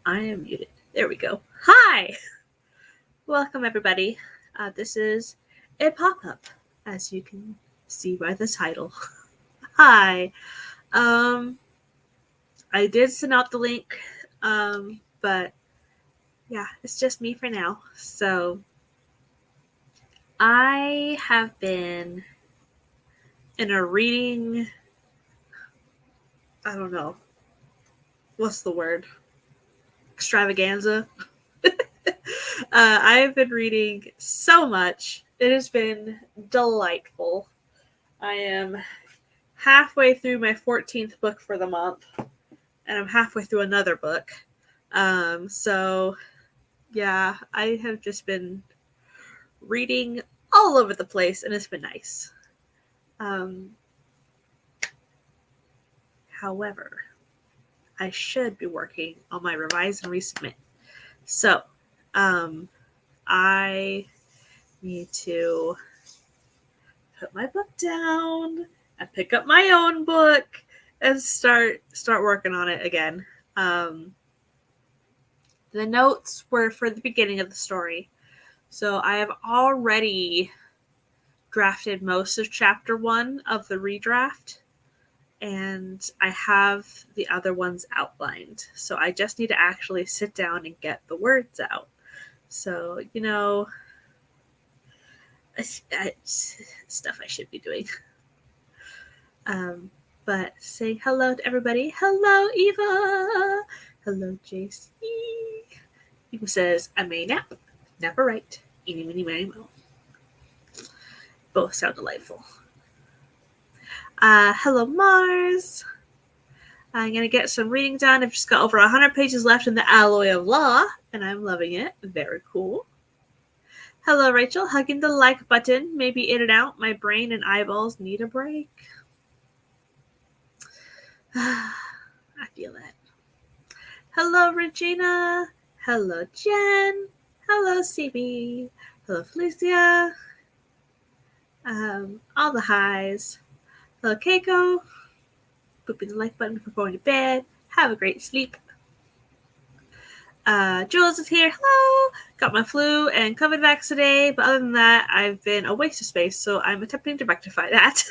I am muted. There we go. Hi! Welcome, everybody. This is a pop-up, as you can see by the title. Hi. I did send out the link, but yeah, it's just me for now. So, I have been in a reading, I don't know, what's the word? Extravaganza. I've been reading so much. It has been delightful. I am halfway through my 14th book for the month, and I'm halfway through another book. So, yeah, I have just been reading all over the place, and it's been nice. However, I should be working on my revise and resubmit. So, I need to put my book down and pick up my own book and start working on it again. The notes were for the beginning of the story, so I have already drafted most of chapter 1 of the redraft, and I have the other ones outlined. So I just need to actually sit down and get the words out. So, stuff I should be doing. But saying hello to everybody. Hello, Eva. Hello, JC. Eva says, I may nap. Nap right. Eeny, meeny, miny, mo. Both sound delightful. Hello, Mars. I'm going to get some reading done. I've just got over 100 pages left in the Alloy of Law, and I'm loving it. Very cool. Hello, Rachel. Hugging the like button. Maybe in and out. My brain and eyeballs need a break. I feel that. Hello, Regina. Hello, Jen. Hello, CB. Hello, Felicia. All the highs. Hello, Keiko. Booping the like button before going to bed. Have a great sleep. Jules is here. Hello. Got my flu and COVID vax today, but other than that, I've been a waste of space, so I'm attempting to rectify that.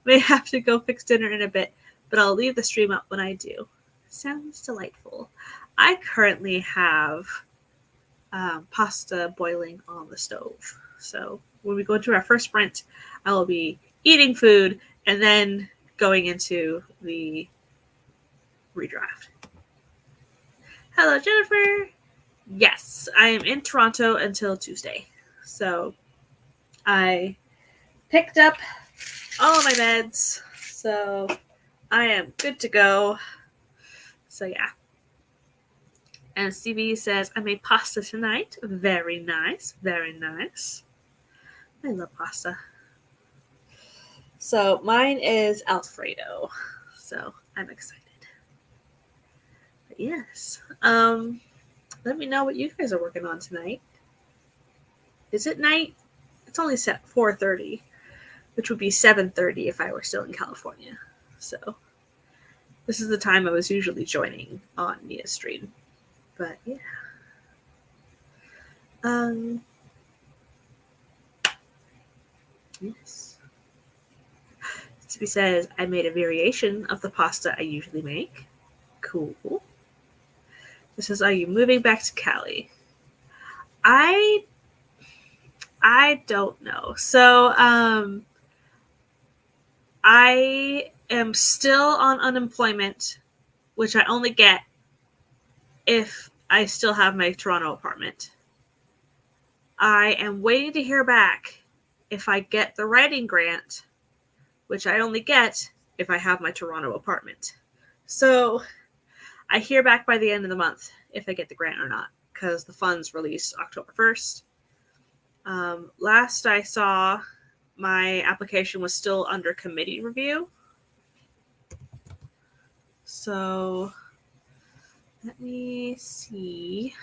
May have to go fix dinner in a bit, but I'll leave the stream up when I do. Sounds delightful. I currently have pasta boiling on the stove. So when we go into our first sprint, I will be eating food and then going into the redraft. Hello, Jennifer. Yes, I am in Toronto until Tuesday. So I picked up all of my meds. So I am good to go. So yeah. And CV says, I made pasta tonight. Very nice. Very nice. I love pasta. So mine is Alfredo. So I'm excited. But yes. Let me know what you guys are working on tonight. Is it night? It's only set 4:30, which would be 7:30 if I were still in California. So this is the time I was usually joining on Mia's stream. But yeah. Yes. He says, I made a variation of the pasta I usually make. Cool. This says, are you moving back to Cali? I don't know. So, I am still on unemployment, which I only get if I still have my Toronto apartment. I am waiting to hear back if I get the writing grant, which I only get if I have my Toronto apartment. So I hear back by the end of the month if I get the grant or not, because the funds release October 1st. Last I saw, my application was still under committee review. So let me see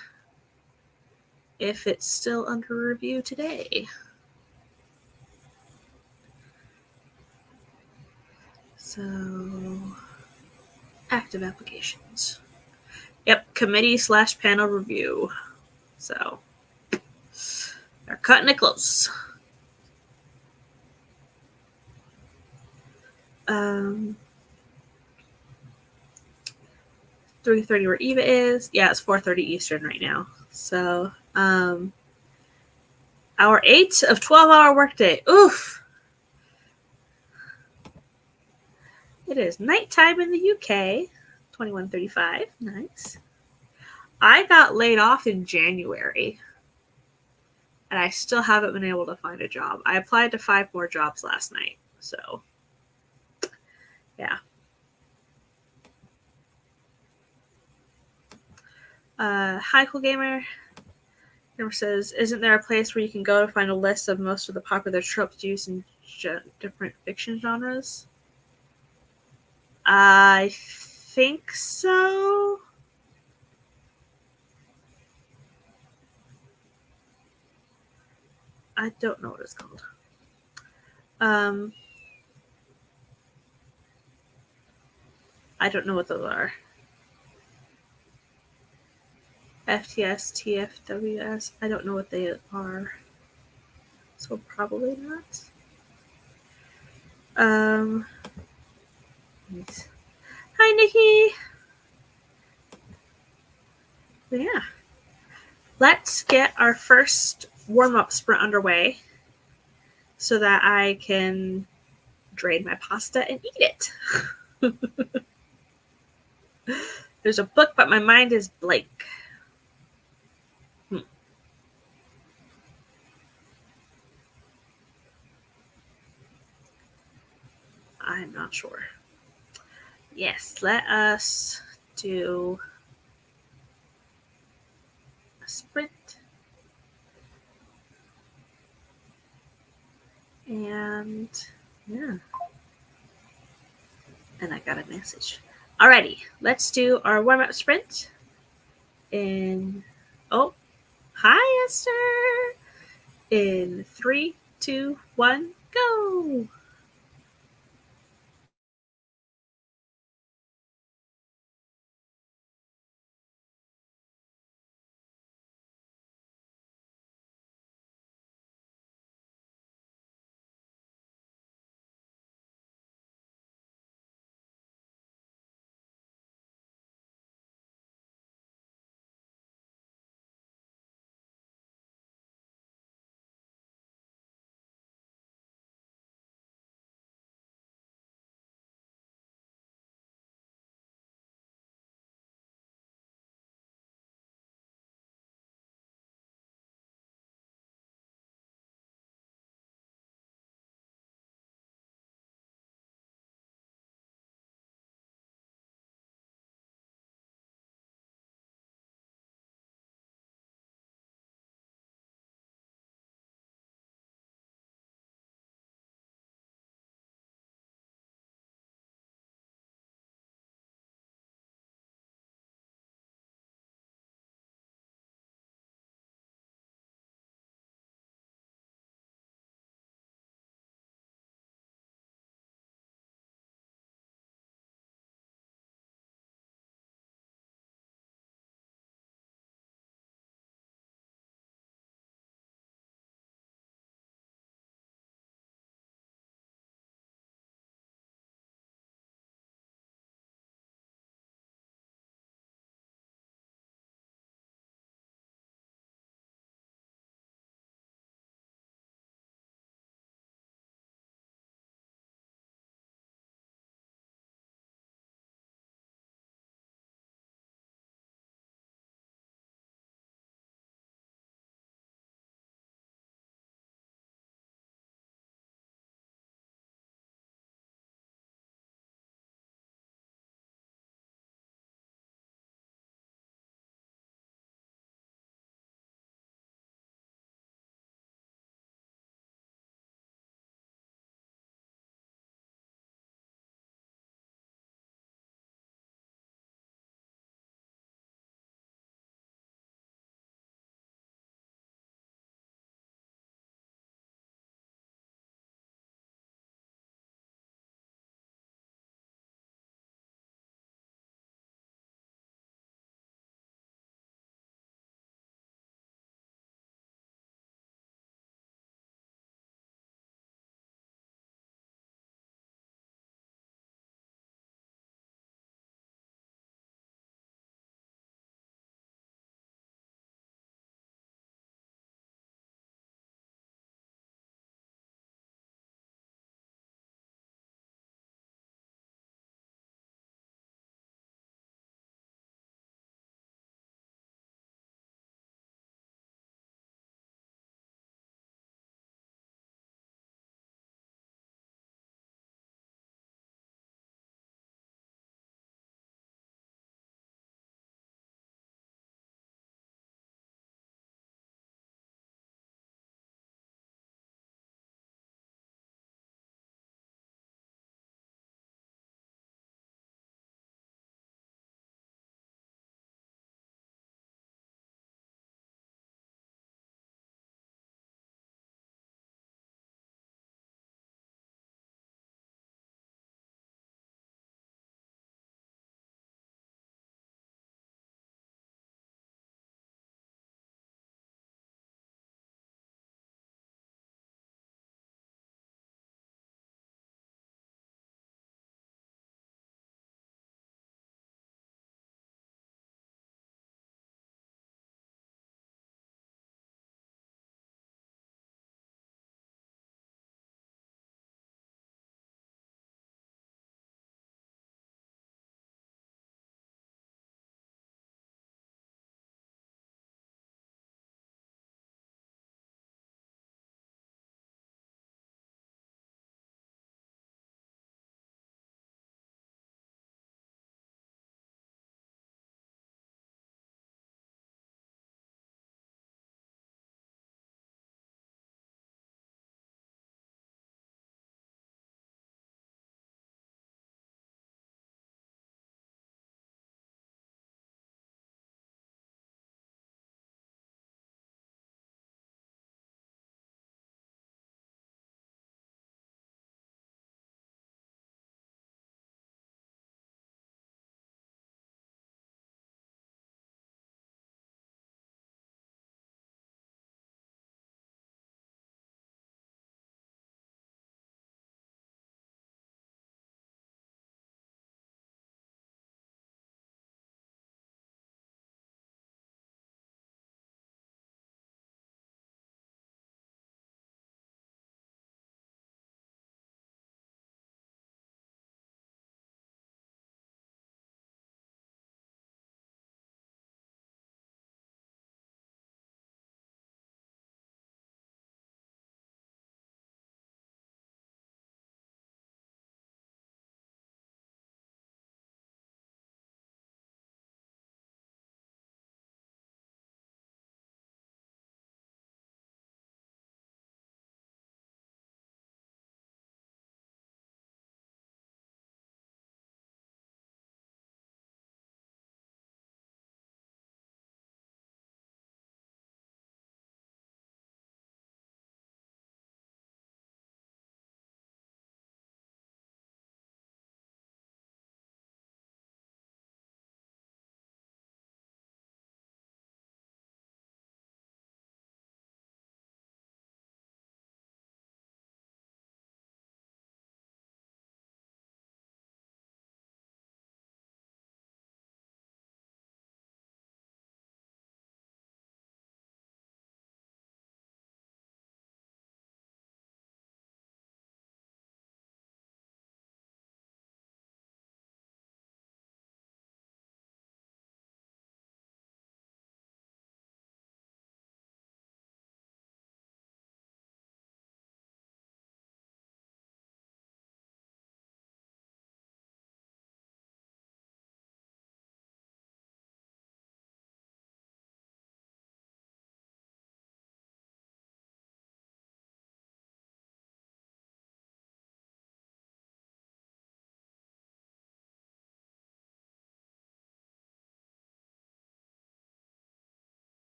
if it's still under review today. So, active applications. Yep, committee/panel review. So they're cutting it close. 3:30 where Eva is. Yeah, it's 4:30 Eastern right now. So hour 8 of 12-hour workday. Oof. It is nighttime in the UK. 21:35. Nice. I got laid off in January, and I still haven't been able to find a job. I applied to 5 more jobs last night. So, yeah. Hi, Cool Gamer. Gamer says, isn't there a place where you can go to find a list of most of the popular tropes used in different fiction genres? I think so. I don't know what it's called. I don't know what those are. FTS, TFWS. I don't know what they are. So probably not. Hi, Nikki. But yeah. Let's get our first warm-up sprint underway so that I can drain my pasta and eat it. There's a book, but my mind is blank. I'm not sure. Yes, let us do a sprint. And yeah. And I got a message. Alrighty, let's do our warm-up sprint. Oh, hi Esther. In 3, 2, 1, go.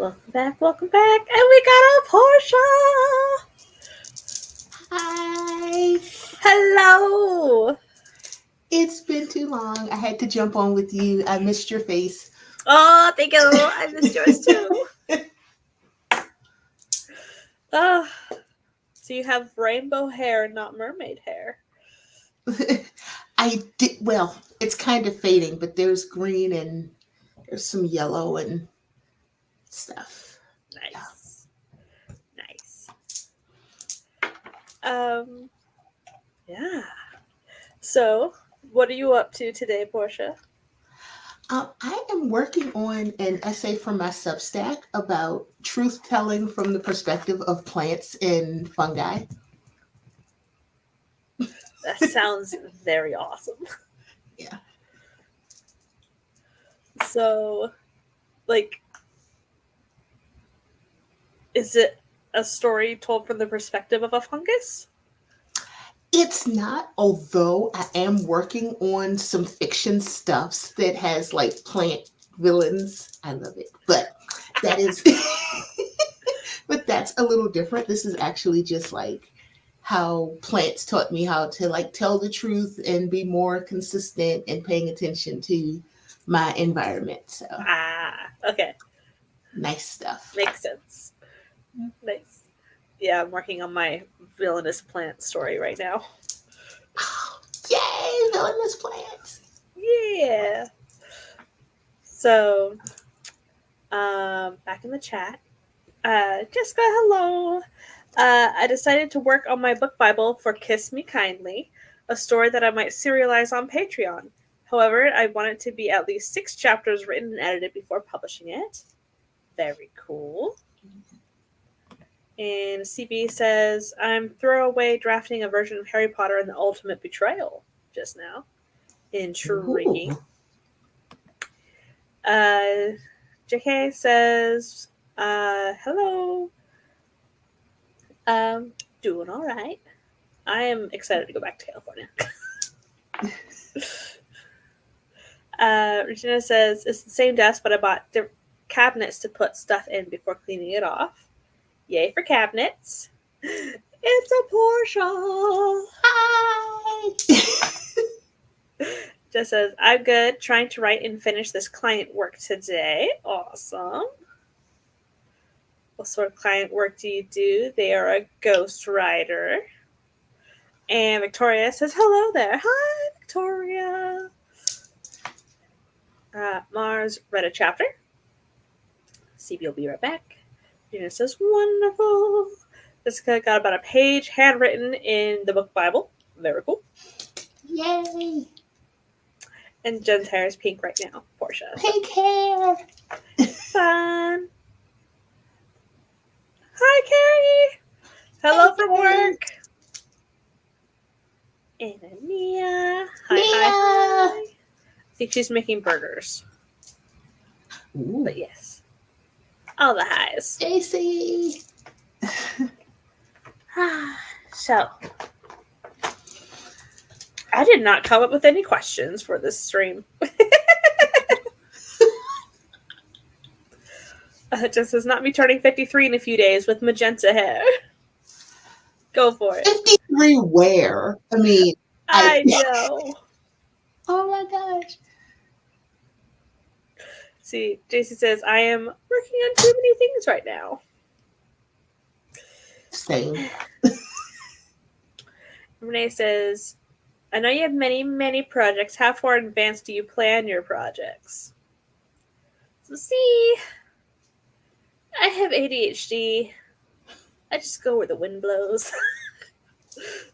Welcome back. And we got our Portia. Hi. Hello. It's been too long. I had to jump on with you. I missed your face. Oh, thank you. I missed yours too. Oh, so you have rainbow hair, not mermaid hair. I did well. It's kind of fading, but there's green and there's some yellow and stuff. Nice. Nice. Um, yeah. So, what are you up to today, Portia? I am working on an essay for my Substack about truth telling from the perspective of plants and fungi. That sounds very awesome. Yeah. So, like, is it a story told from the perspective of a fungus? It's not, although I am working on some fiction stuffs that has like plant villains. I love it. But that is but that's a little different. This is actually just like how plants taught me how to like tell the truth and be more consistent and paying attention to my environment. So Okay. nice stuff. Makes sense. Nice. Yeah, I'm working on my villainous plant story right now. Yay, villainous plants. Yeah. So, back in the chat, Jessica, hello. I decided to work on my book Bible for Kiss Me Kindly, a story that I might serialize on Patreon. However, I want it to be at least 6 chapters written and edited before publishing it. Very cool. And CB says, I'm throwaway drafting a version of Harry Potter and the Ultimate Betrayal just now. Intriguing. JK says, hello. Doing all right. I am excited to go back to California. Regina says, it's the same desk, but I bought cabinets to put stuff in before cleaning it off. Yay for cabinets. It's a Portia. Hi. Just says, I'm good. Trying to write and finish this client work today. Awesome. What sort of client work do you do? They are a ghostwriter. And Victoria says, hello there. Hi, Victoria. Mars read a chapter. CB will be right back. Gina says, wonderful. Jessica got about a page handwritten in the book Bible. Very cool. Yay. And Jen's hair is pink right now. Portia. Pink hair. Fun. Hi, Carrie. Hello from work. And Mia. Hi. I think she's making burgers. Ooh. But yes. All the highs. JC. So, I did not come up with any questions for this stream. Just as not me turning 53 in a few days with magenta hair. Go for it. 53 where? I mean, I know. Oh my gosh. See, JC says, I am working on too many things right now. Same. Renee says, I know you have many, many projects. How far in advance do you plan your projects? So see, I have ADHD. I just go where the wind blows.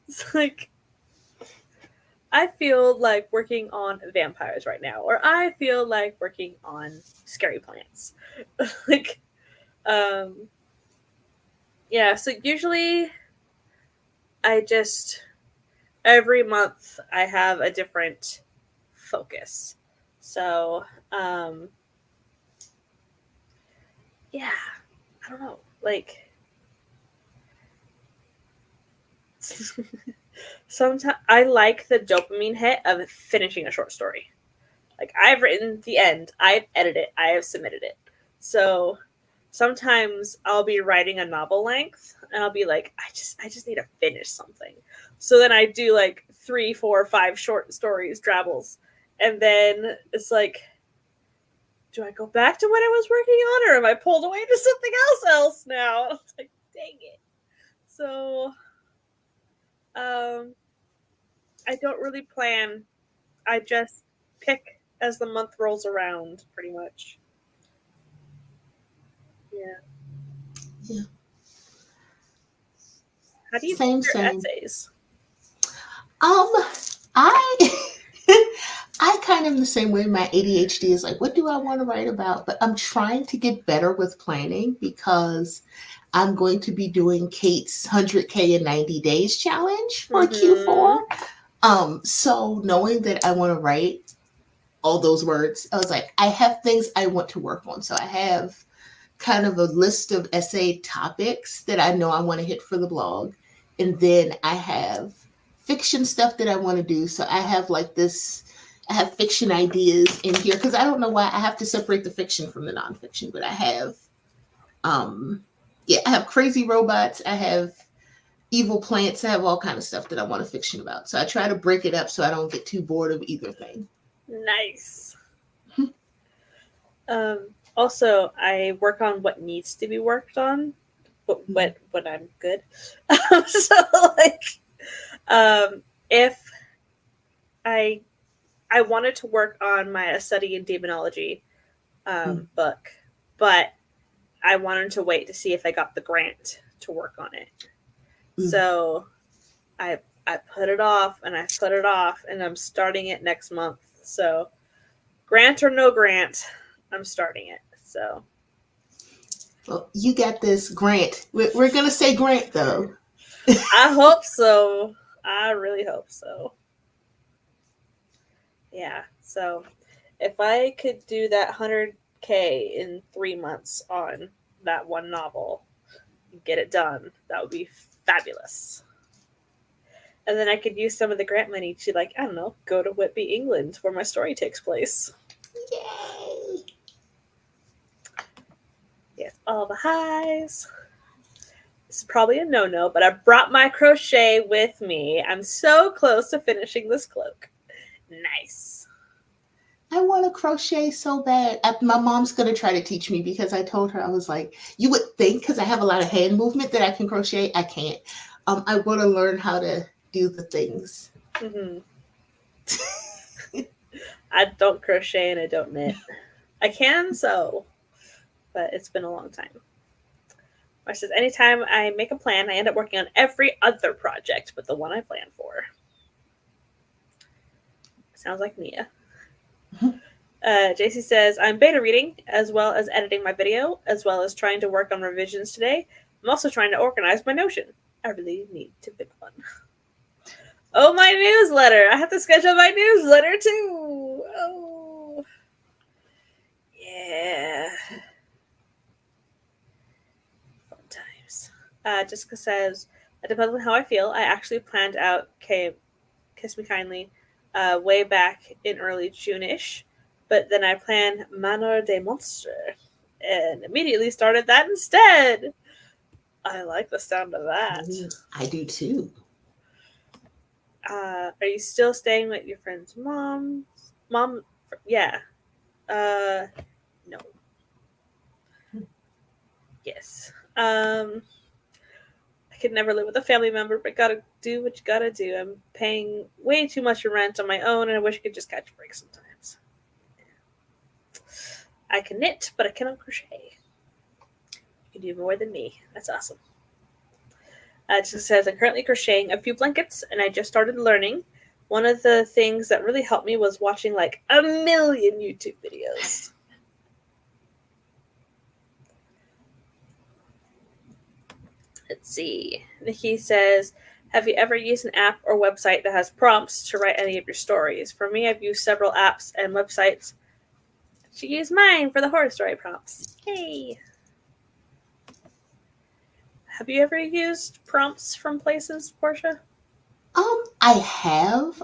It's like, I feel like working on vampires right now, or I feel like working on scary plants. Like, yeah, so usually I just, every month I have a different focus. So, yeah, I don't know, like, sometimes I like the dopamine hit of finishing a short story. Like, I've written the end, I've edited it, I have submitted it. So sometimes I'll be writing a novel length and I'll be like, I just need to finish something. So then I do like 3, 4, 5 short stories, drabbles. And then it's like, do I go back to what I was working on, or am I pulled away to something else now? It's like, dang it. So I don't really plan. I just pick as the month rolls around, pretty much. Yeah. How do you pick your essays? I I kind of am the same way. My ADHD is like, what do I want to write about? But I'm trying to get better with planning because I'm going to be doing Kate's 100K in 90 days challenge for Q4. So knowing that I want to write all those words, I was like, I have things I want to work on. So I have kind of a list of essay topics that I know I want to hit for the blog. And then I have fiction stuff that I want to do. So I have like this, I have fiction ideas in here because I don't know why I have to separate the fiction from the nonfiction, but I have, I have crazy robots. I have evil plants. I have all kind of stuff that I want to fiction about. So I try to break it up so I don't get too bored of either thing. Nice. Also, I work on what needs to be worked on, but when I'm good. So, like, if I wanted to work on my A Study in Demonology book, but I wanted to wait to see if I got the grant to work on it. So I put it off and I put it off, and I'm starting it next month. So grant or no grant, I'm starting it. So well, you got this, Grant. We're gonna say Grant though. I hope so. I really hope so. Yeah. So if I could do that 100K in 3 months on that one novel and get it done, that would be fabulous. And then I could use some of the grant money to, like, I don't know, go to Whitby, England, where my story takes place. Yay! Yes, all the highs. This is probably a no-no, but I brought my crochet with me. I'm so close to finishing this cloak. Nice. I want to crochet so bad. My mom's going to try to teach me because I told her, I was like, you would think because I have a lot of hand movement that I can crochet. I can't. I want to learn how to do the things. Mm-hmm. I don't crochet and I don't knit. I can sew, but it's been a long time. It says, anytime I make a plan, I end up working on every other project but the one I planned for. Sounds like Mia. JC says, I'm beta reading as well as editing my video, as well as trying to work on revisions today. I'm also trying to organize my Notion. I really need to pick one. Oh, my newsletter. I have to schedule my newsletter too. Oh. Yeah. Fun times. Jessica says, it depends on how I feel. I actually planned out Kiss Me Kindly way back in early June-ish, but then I planned Manor de Monster and immediately started that instead. I like the sound of that. I do too. Are you still staying with your friend's mom? Yeah. No. Yes. I could never live with a family member, but gotta do what you gotta do. I'm paying way too much for rent on my own, and I wish I could just catch a break sometimes. I can knit, but I cannot crochet. You can do more than me. That's awesome. It just says, I'm currently crocheting a few blankets, and I just started learning. One of the things that really helped me was watching like 1 million YouTube videos. Let's see. Nikki says, have you ever used an app or website that has prompts to write any of your stories? For me, I've used several apps and websites. I should use mine for the horror story prompts. Yay! Have you ever used prompts from places, Portia? I have.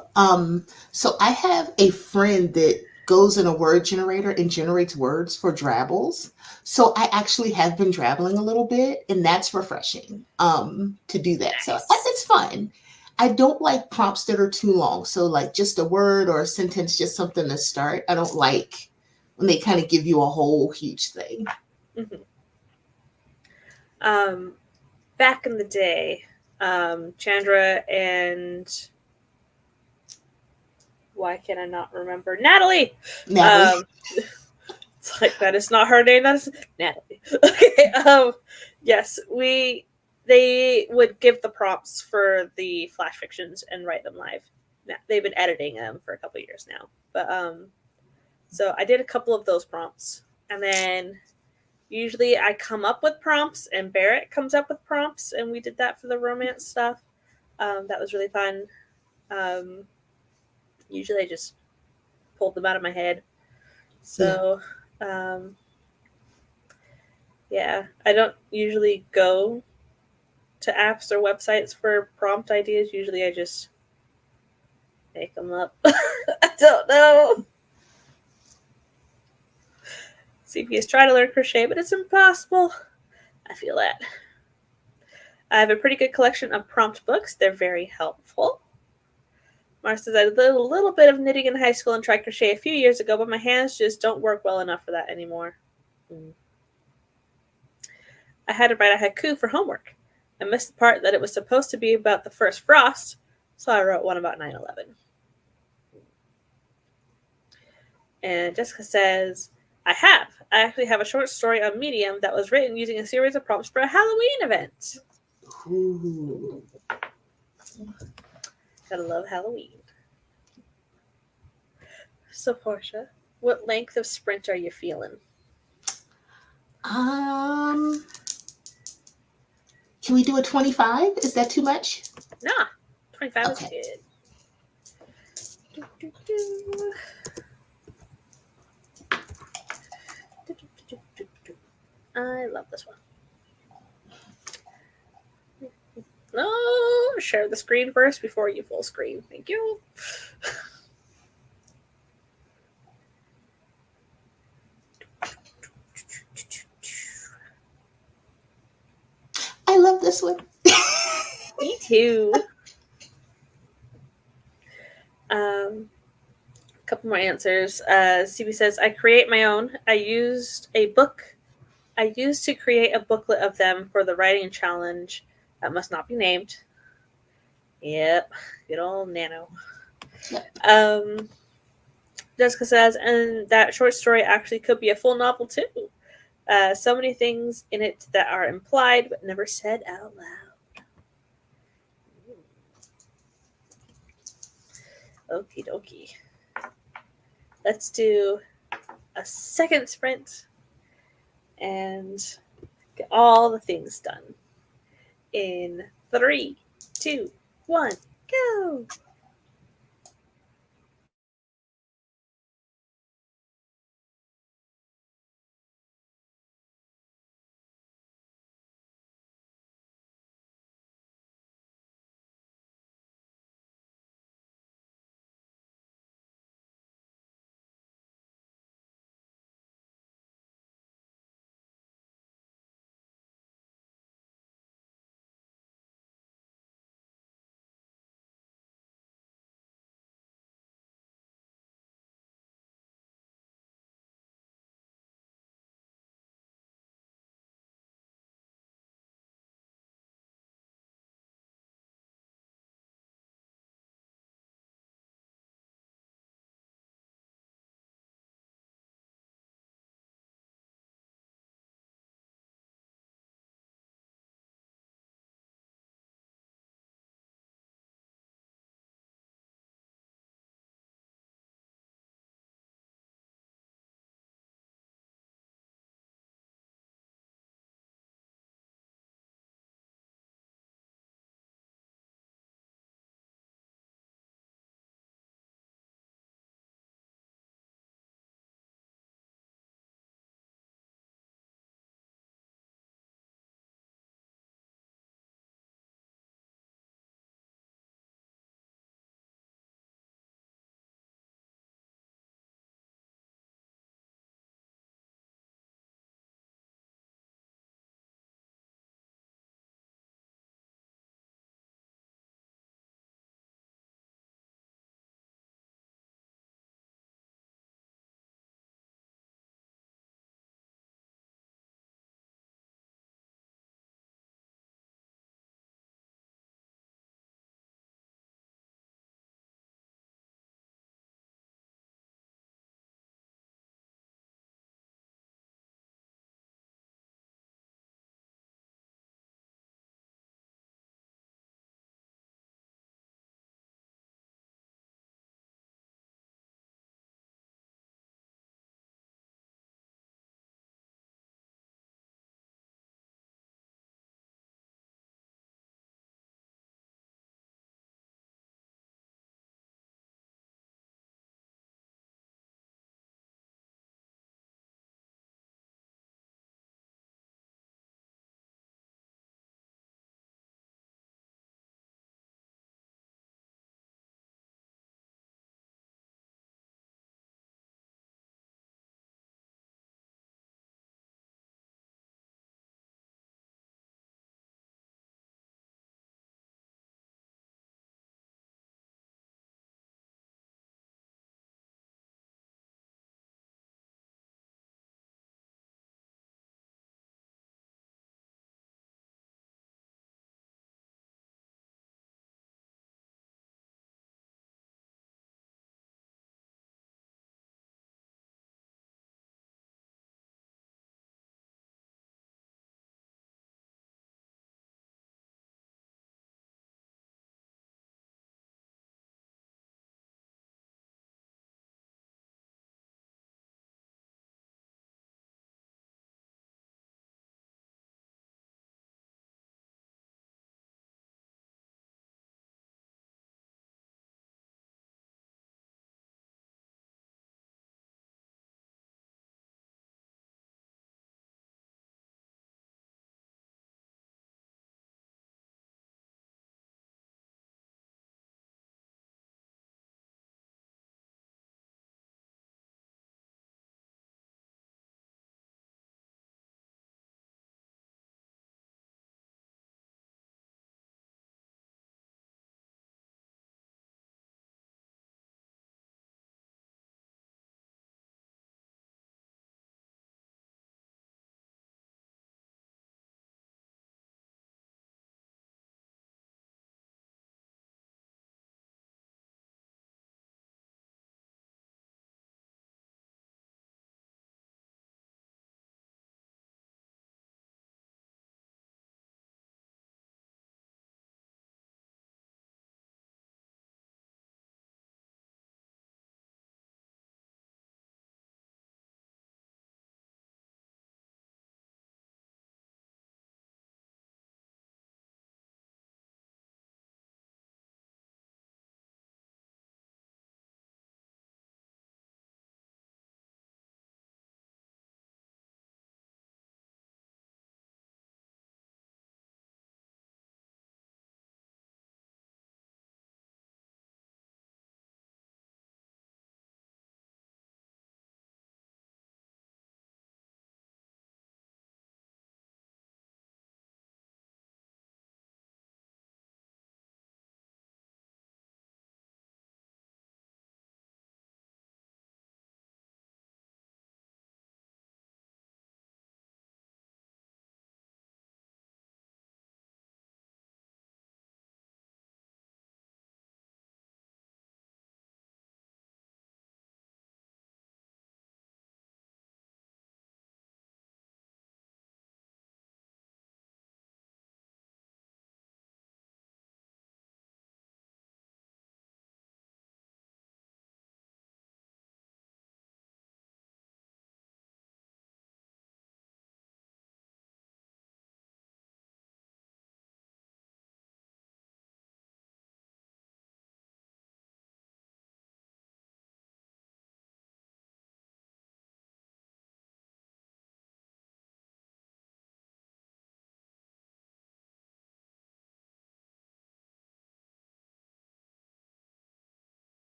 So I have a friend that goes in a word generator and generates words for Drabbles. So I actually have been drabbling a little bit, and that's refreshing to do that. So Nice. it's fun. I don't like prompts that are too long. So like just a word or a sentence, just something to start. I don't like when they kind of give you a whole huge thing. Mm-hmm. Back in the day, Chandra and why can I not remember Natalie? Natalie. It's like that is not her name. That is Natalie. Okay. Yes, they would give the prompts for the flash fictions and write them live. They've been editing them for a couple of years now, but so I did a couple of those prompts, and then usually I come up with prompts, and Barrett comes up with prompts, and we did that for the romance stuff. That was really fun. Usually I just pulled them out of my head. So, yeah, I don't usually go to apps or websites for prompt ideas. Usually I just make them up. I don't know. CP is trying to learn crochet, but it's impossible. I feel that. I have a pretty good collection of prompt books. They're very helpful. Mars says, I did a little bit of knitting in high school and tried crochet a few years ago, but my hands just don't work well enough for that anymore. I had to write a haiku for homework. I missed the part that it was supposed to be about the first frost, so I wrote one about 9/11. And Jessica says, I actually have a short story on Medium that was written using a series of prompts for a Halloween event. Ooh. Gotta love Halloween. So, Portia, what length of sprint are you feeling? Can we do a 25? Is that too much? Nah, 25 Okay. is good. I love this one. No, share the screen first before you full screen. Thank you. I love this one. Me too. A couple more answers. CB says, I create my own. I used to create a booklet of them for the writing challenge that must not be named. Yep, good old Nano. Yep. Jessica says, and that short story actually could be a full novel too. So many things in it that are implied but never said out loud. Okie dokie. Let's do a second sprint and get all the things done. In 3, 2, 1, go!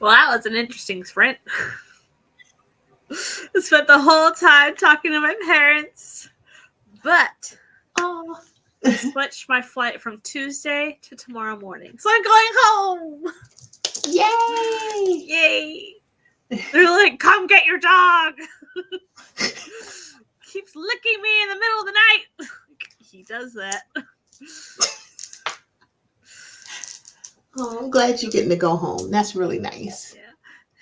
Well, that was an interesting sprint. I spent the whole time talking to my parents, but Oh, I switched my flight from Tuesday to tomorrow morning. So I'm going home. yay! Yay. They're like, come get your dog. Keeps licking me in the middle of the night. He does that. Oh, I'm glad you're getting to go home. That's really nice. Yeah.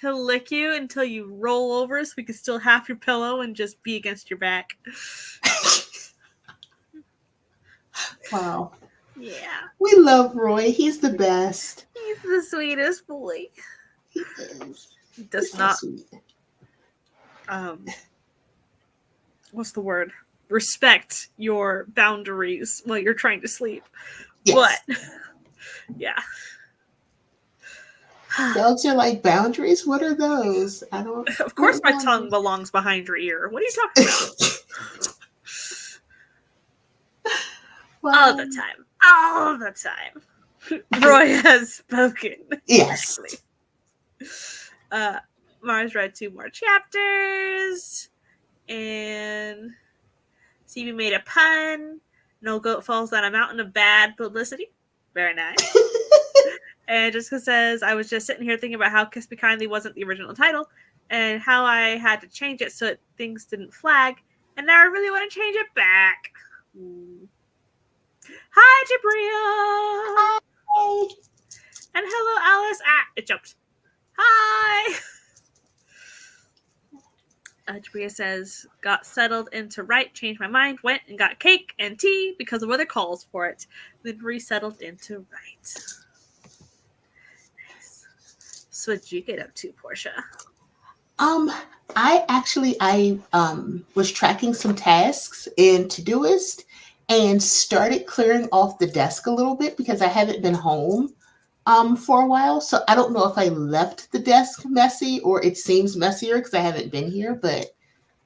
He'll lick you until you roll over so he can still have your pillow and just be against your back. Wow. Yeah. We love Roy. He's the best. He's the sweetest boy. He is. He does He's not so sweet. What's the word? Respect your boundaries while you're trying to sleep. Yes. But yeah. Dogs are like boundaries. What are those? I don't. Of course my what are tongue belongs behind your ear. What are you talking about? those? Wow. All the time. All the time. Roy has spoken. Yes. Mars read 2 more chapters. And CB made a pun. No goat falls down a mountain of bad publicity. Very nice. And Jessica says, I was just sitting here thinking about how Kiss Me Kindly wasn't the original title and how I had to change it so things didn't flag. And now I really want to change it back. Hi, Jabria. Hi. And hello, Alice. Ah, it jumped. Hi. Jabria says, got settled into right, changed my mind, went and got cake and tea because the weather calls for it. Then resettled into right. Nice. So what'd you get up to, Portia? I was tracking some tasks in Todoist and started clearing off the desk a little bit because I haven't been home for a while. So I don't know if I left the desk messy or it seems messier because I haven't been here, but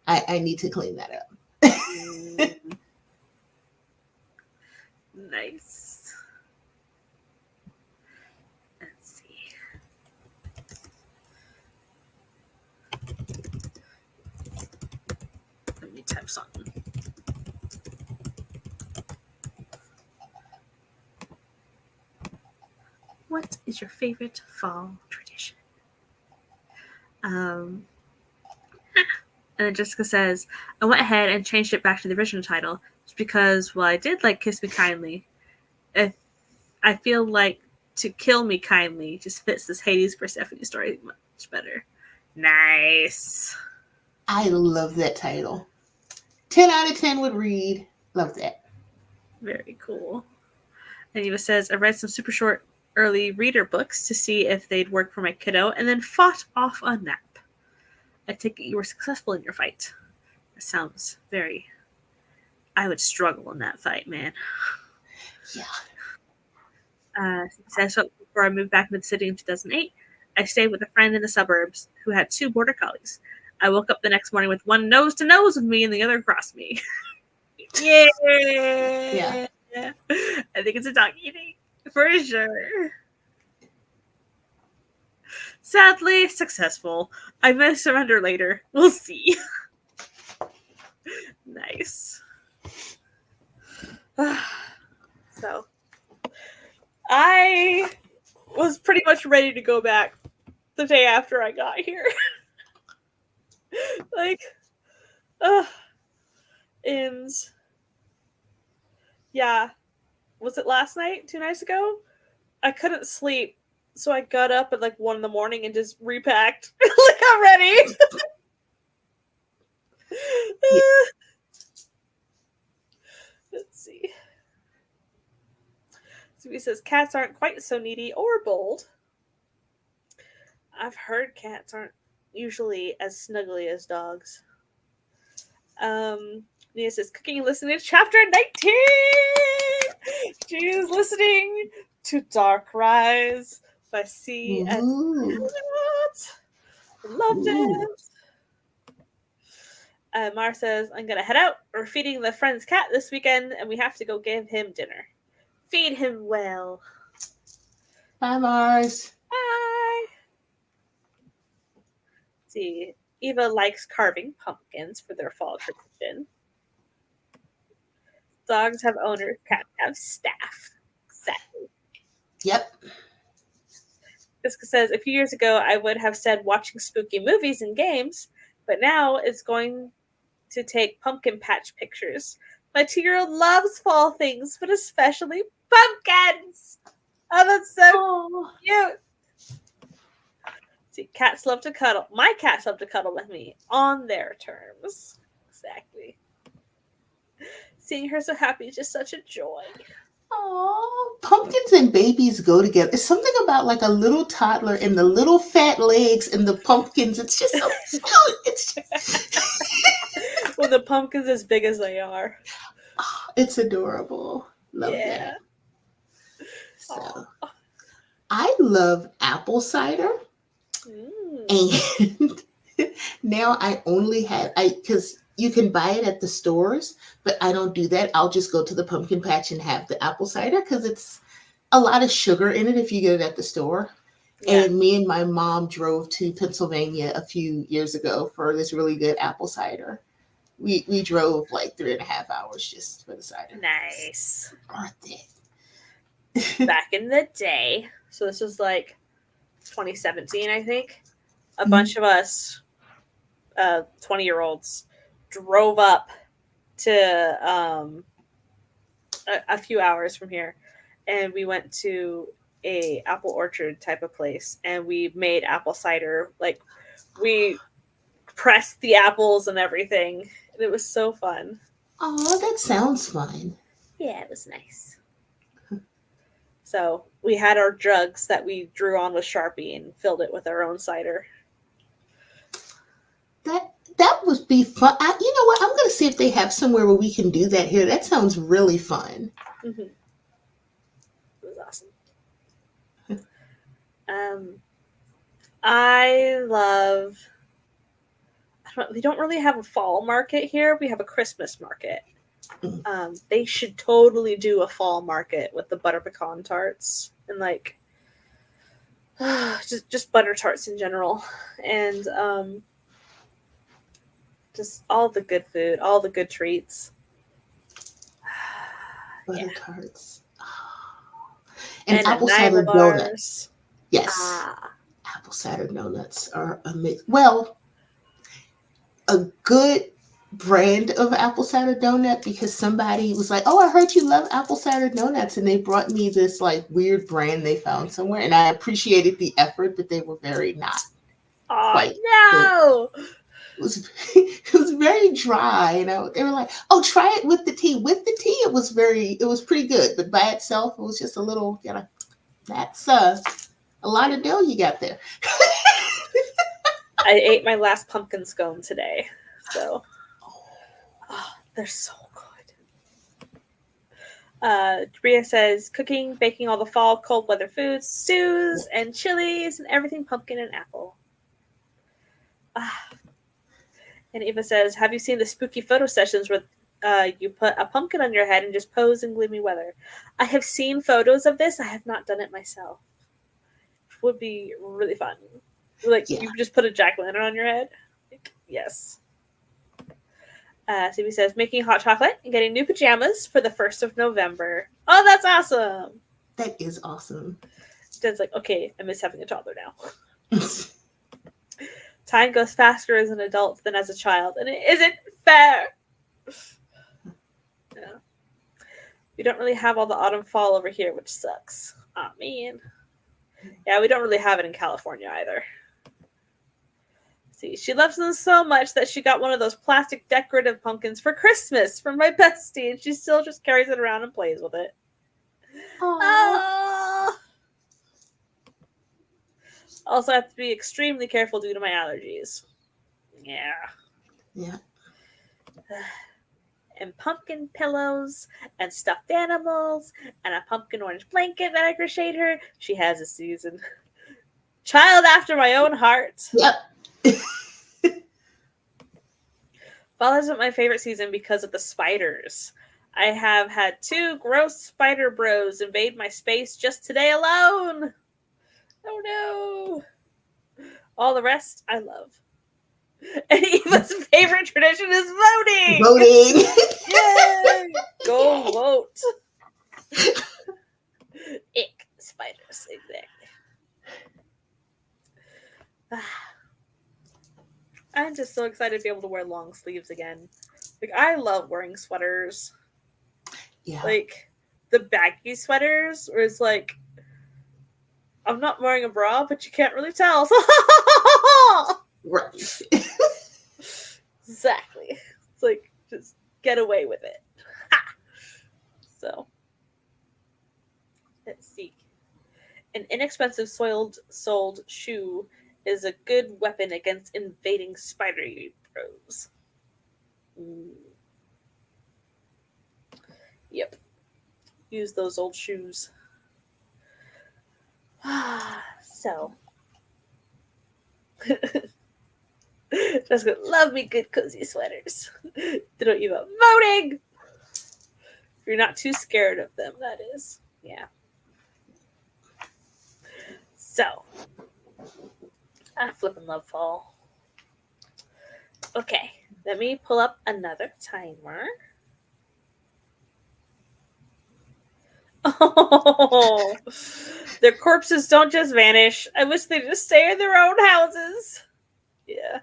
I need to clean that up. Nice. Let's see. Let me type something. What is your favorite fall tradition? And then Jessica says, I went ahead and changed it back to the original title just because, while I did like Kiss Me Kindly, I feel like To Kill Me Kindly just fits this Hades Persephone story much better. Nice. I love that title. 10 out of 10 would read. Love that. Very cool. And Eva says, I read some super short early reader books to see if they'd work for my kiddo and then fought off a nap. I take it you were successful in your fight. That sounds very... I would struggle in that fight, man. Yeah. She says, so before I moved back into the city in 2008, I stayed with a friend in the suburbs who had 2 border collies. I woke up the next morning with one nose to nose with me and the other across me. Yeah. I think it's a dog eating for sure. Sadly, successful. I may surrender later. We'll see. Nice. So, I was pretty much ready to go back the day after I got here. Like, and yeah, was it last night? 2 nights ago? I couldn't sleep, so I got up at like 1 a.m. and just repacked. Like, I'm ready. Let's see. So he says cats aren't quite so needy or bold. I've heard cats aren't usually as snuggly as dogs. Nia says cooking and listening to chapter 19. She's listening to Dark Rise by C.S. Loved it. Mar says, I'm going to head out. We're feeding the friend's cat this weekend, and we have to go give him dinner. Feed him well. Bye, Mars. Bye. See, Eva likes carving pumpkins for their fall tradition. Dogs have owners, cats have staff. Exactly. Yep. Jessica says, a few years ago, I would have said watching spooky movies and games, but now it's going to take pumpkin patch pictures. My 2-year-old loves fall things, but especially pumpkins. Oh, that's so Oh, cute. See, cats love to cuddle. My cats love to cuddle with me on their terms. Exactly. Seeing her so happy is just such a joy. oh, pumpkins and babies go together. It's something about like a little toddler and the little fat legs and the pumpkins. It's just so cute. It's just, When the pumpkin's as big as they are. it's adorable. Love Yeah. that. So Aw. I love apple cider, Mm. and now I only have because you can buy it at the stores, but I don't do that. I'll just go to the pumpkin patch and have the apple cider because it's a lot of sugar in it if you get it at the store. Yeah. And me and my mom drove to Pennsylvania a few years ago for this really good apple cider. We drove like 3.5 hours just for the cider. Nice. Worth it. Back in the day, so this was like 2017, I think, a Mhm. bunch of us, 20-year-olds, drove up to a few hours from here, and we went to a apple orchard type of place, and we made apple cider. Like, we pressed the apples and everything, and it was so fun. Oh, that sounds fun. Yeah, it was nice. So we had our jugs that we drew on with Sharpie and filled it with our own cider. That would be fun. You know what? I'm going to see if they have somewhere where we can do that here. That sounds really fun. Mm-hmm. It was awesome. I love. We don't really have a fall market here. We have a Christmas market. They should totally do a fall market with the butter pecan tarts and like just butter tarts in general, and just all the good food, all the good treats. Butter Yeah. tarts. And apple cider donuts. bars. Yes. Apple cider donuts are amazing. Well, a good brand of apple cider donut because somebody was like, "Oh, I heard you love apple cider donuts," and they brought me this like weird brand they found somewhere, and I appreciated the effort, but they were very not Oh quite good. no! It was it was very dry, and they were like, "Oh, try it with the tea." With the tea, it was pretty good, but by itself, it was just a little, that's a lot of dough you got there. I ate my last pumpkin scone today, so they're so good. Bria says cooking, baking all the fall cold weather foods, stews and chilies and everything pumpkin and apple. And Eva says, have you seen the spooky photo sessions where you put a pumpkin on your head and just pose in gloomy weather? I have seen photos of this. I have not done it myself. It would be really fun. Like, you just put a jack-o'-lantern on your head? Yes. Stevie says, making hot chocolate and getting new pajamas for the 1st of November. Oh, that's awesome. That is awesome. Jen's like, okay, I miss having a toddler now. Time goes faster as an adult than as a child, and it isn't fair. Yeah. We don't really have all the autumn fall over here, which sucks. Oh, man. Yeah, we don't really have it in California either. See, she loves them so much that she got one of those plastic decorative pumpkins for Christmas from my bestie, and she still just carries it around and plays with it. Oh. Also, I have to be extremely careful due to my allergies. Yeah. And pumpkin pillows and stuffed animals and a pumpkin orange blanket that I crocheted her. She has a season. Child after my own heart. Yep. Fall isn't my favorite season because of the spiders. I have had 2 gross spider bros invade my space just today alone. Oh no. All the rest I love. And Eva's favorite tradition is voting. Voting. Yay! Go vote. Ick spiders, exactly. I'm just so excited to be able to wear long sleeves again. Like I love wearing sweaters. Yeah. Like the baggy sweaters, where it's like I'm not wearing a bra, but you can't really tell. Right. Exactly. It's like just get away with it. Ha! So let's see. An inexpensive soled shoe is a good weapon against invading spidery bros. Mm. Yep. Use those old shoes. So. Jessica, love me good cozy sweaters. They don't even voting. If you're not too scared of them, that is. Yeah. So. I flippin' love fall. Okay. Let me pull up another timer. Oh, their corpses don't just vanish. I wish they just stay in their own houses. Yeah.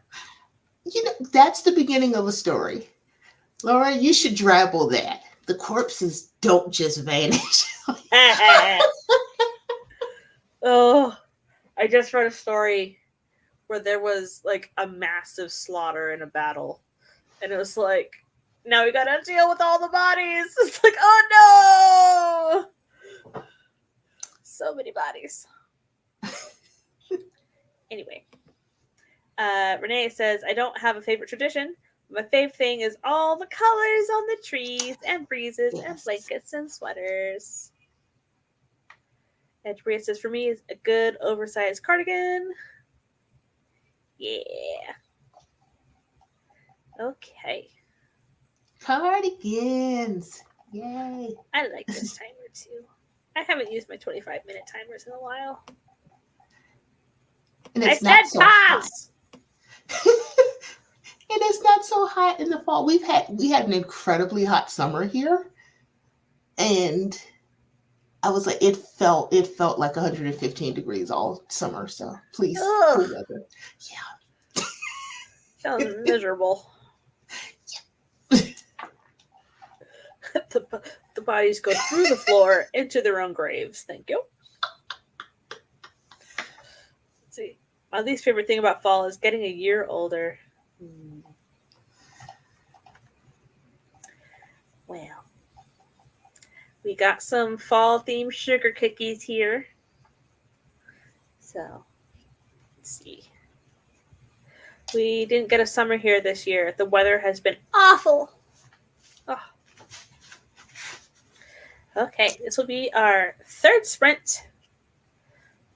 That's the beginning of a story. Laura, you should drabble that. The corpses don't just vanish. Oh, I just read a story where there was like a massive slaughter in a battle. And it was like, now we gotta deal with all the bodies. It's like, oh no! So many bodies. Anyway. Renee says, I don't have a favorite tradition. My fave thing is all the colors on the trees and breezes and Yes. blankets and sweaters. And Bria says, for me, is a good oversized cardigan. Yeah. Okay. Cardigans. Yay. I like this timer too. I haven't used my 25-minute timers in a while. And I it's said not so hot. pause! And it's not so hot in the fall. We had an incredibly hot summer here. And I was like, it felt like 115 degrees all summer. So please, cool Ugh, weather. sounds miserable. The bodies go through the floor into their own graves. Thank you. Let's see. My least favorite thing about fall is getting a year older. Well, we got some fall themed sugar cookies here. So, let's see. We didn't get a summer here this year. The weather has been awful. Oh. Okay, this will be our third sprint.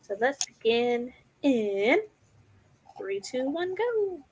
So let's begin in 3, 2, 1, go.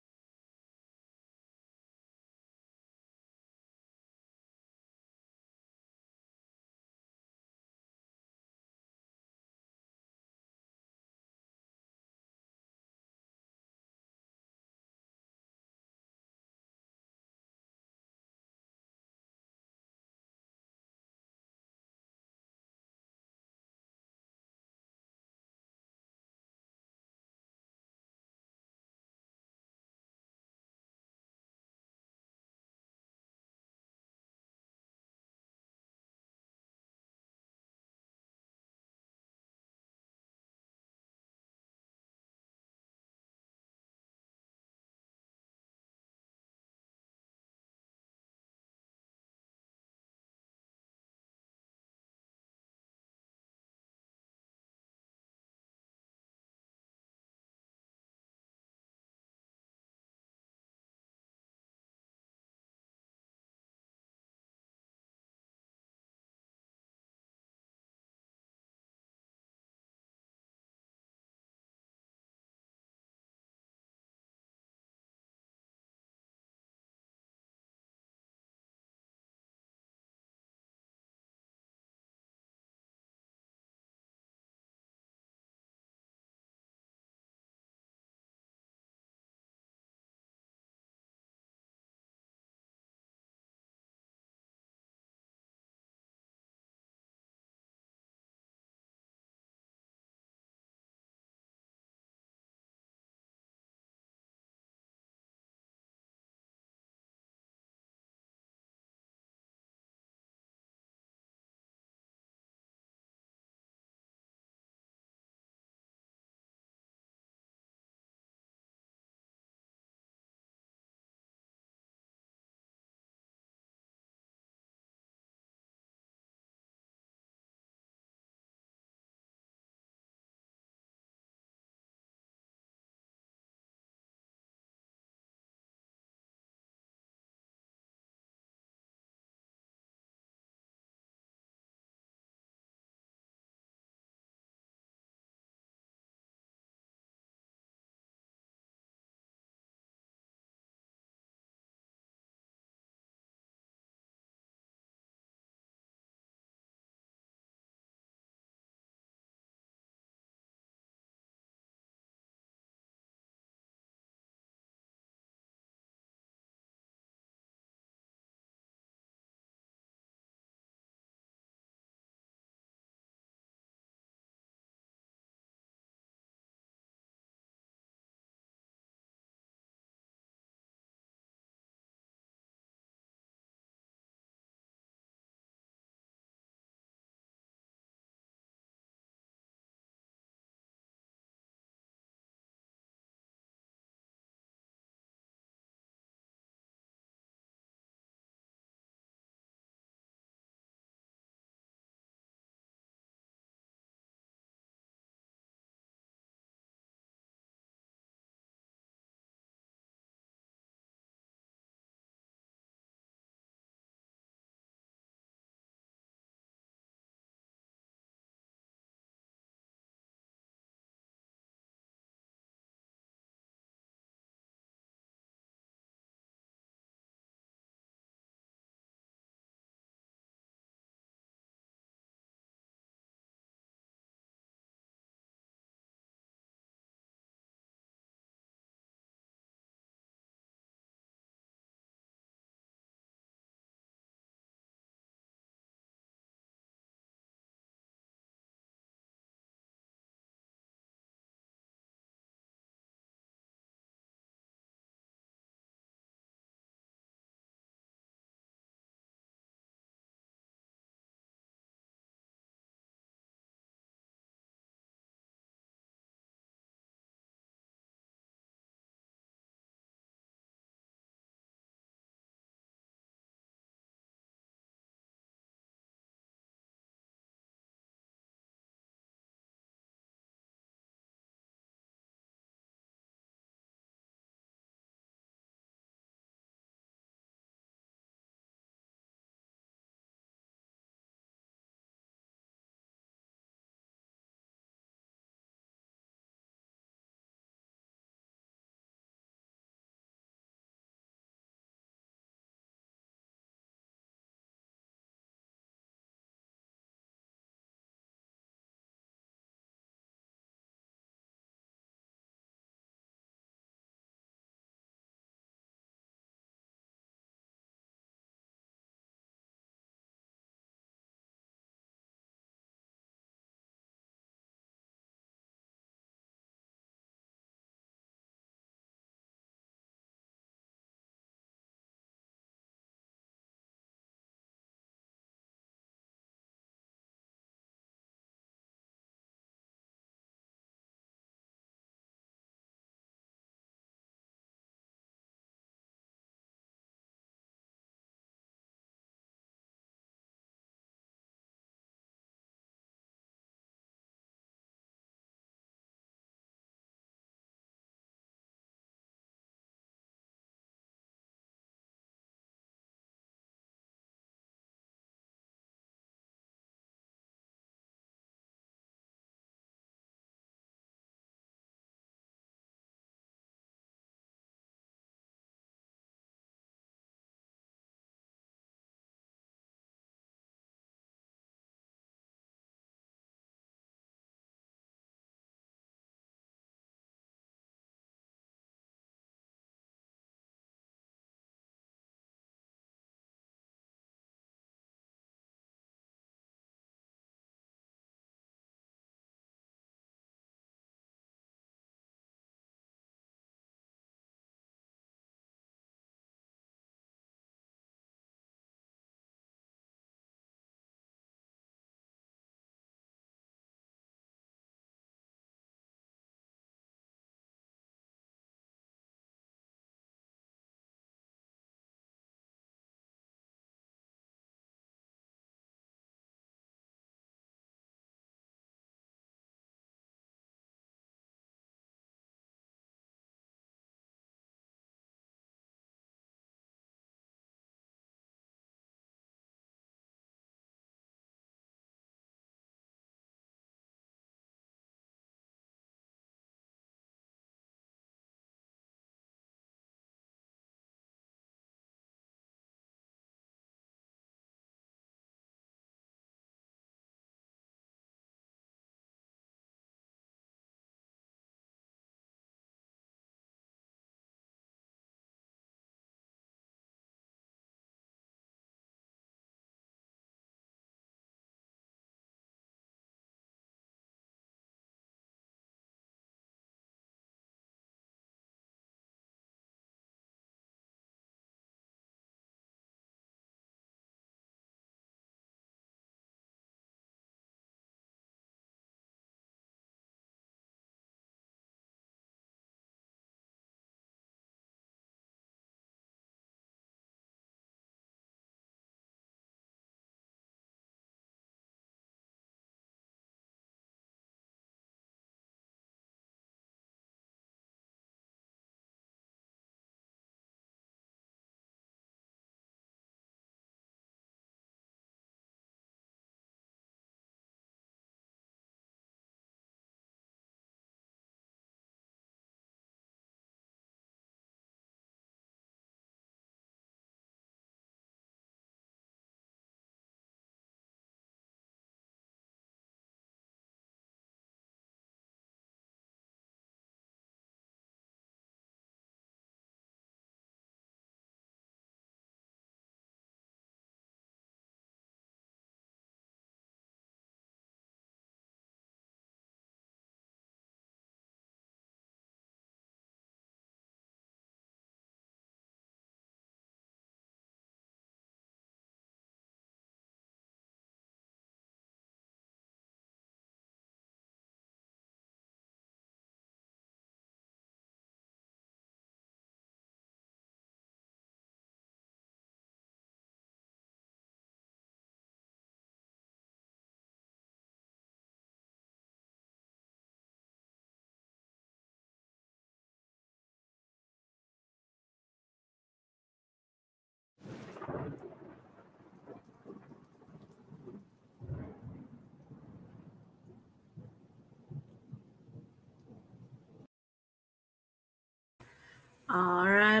All right.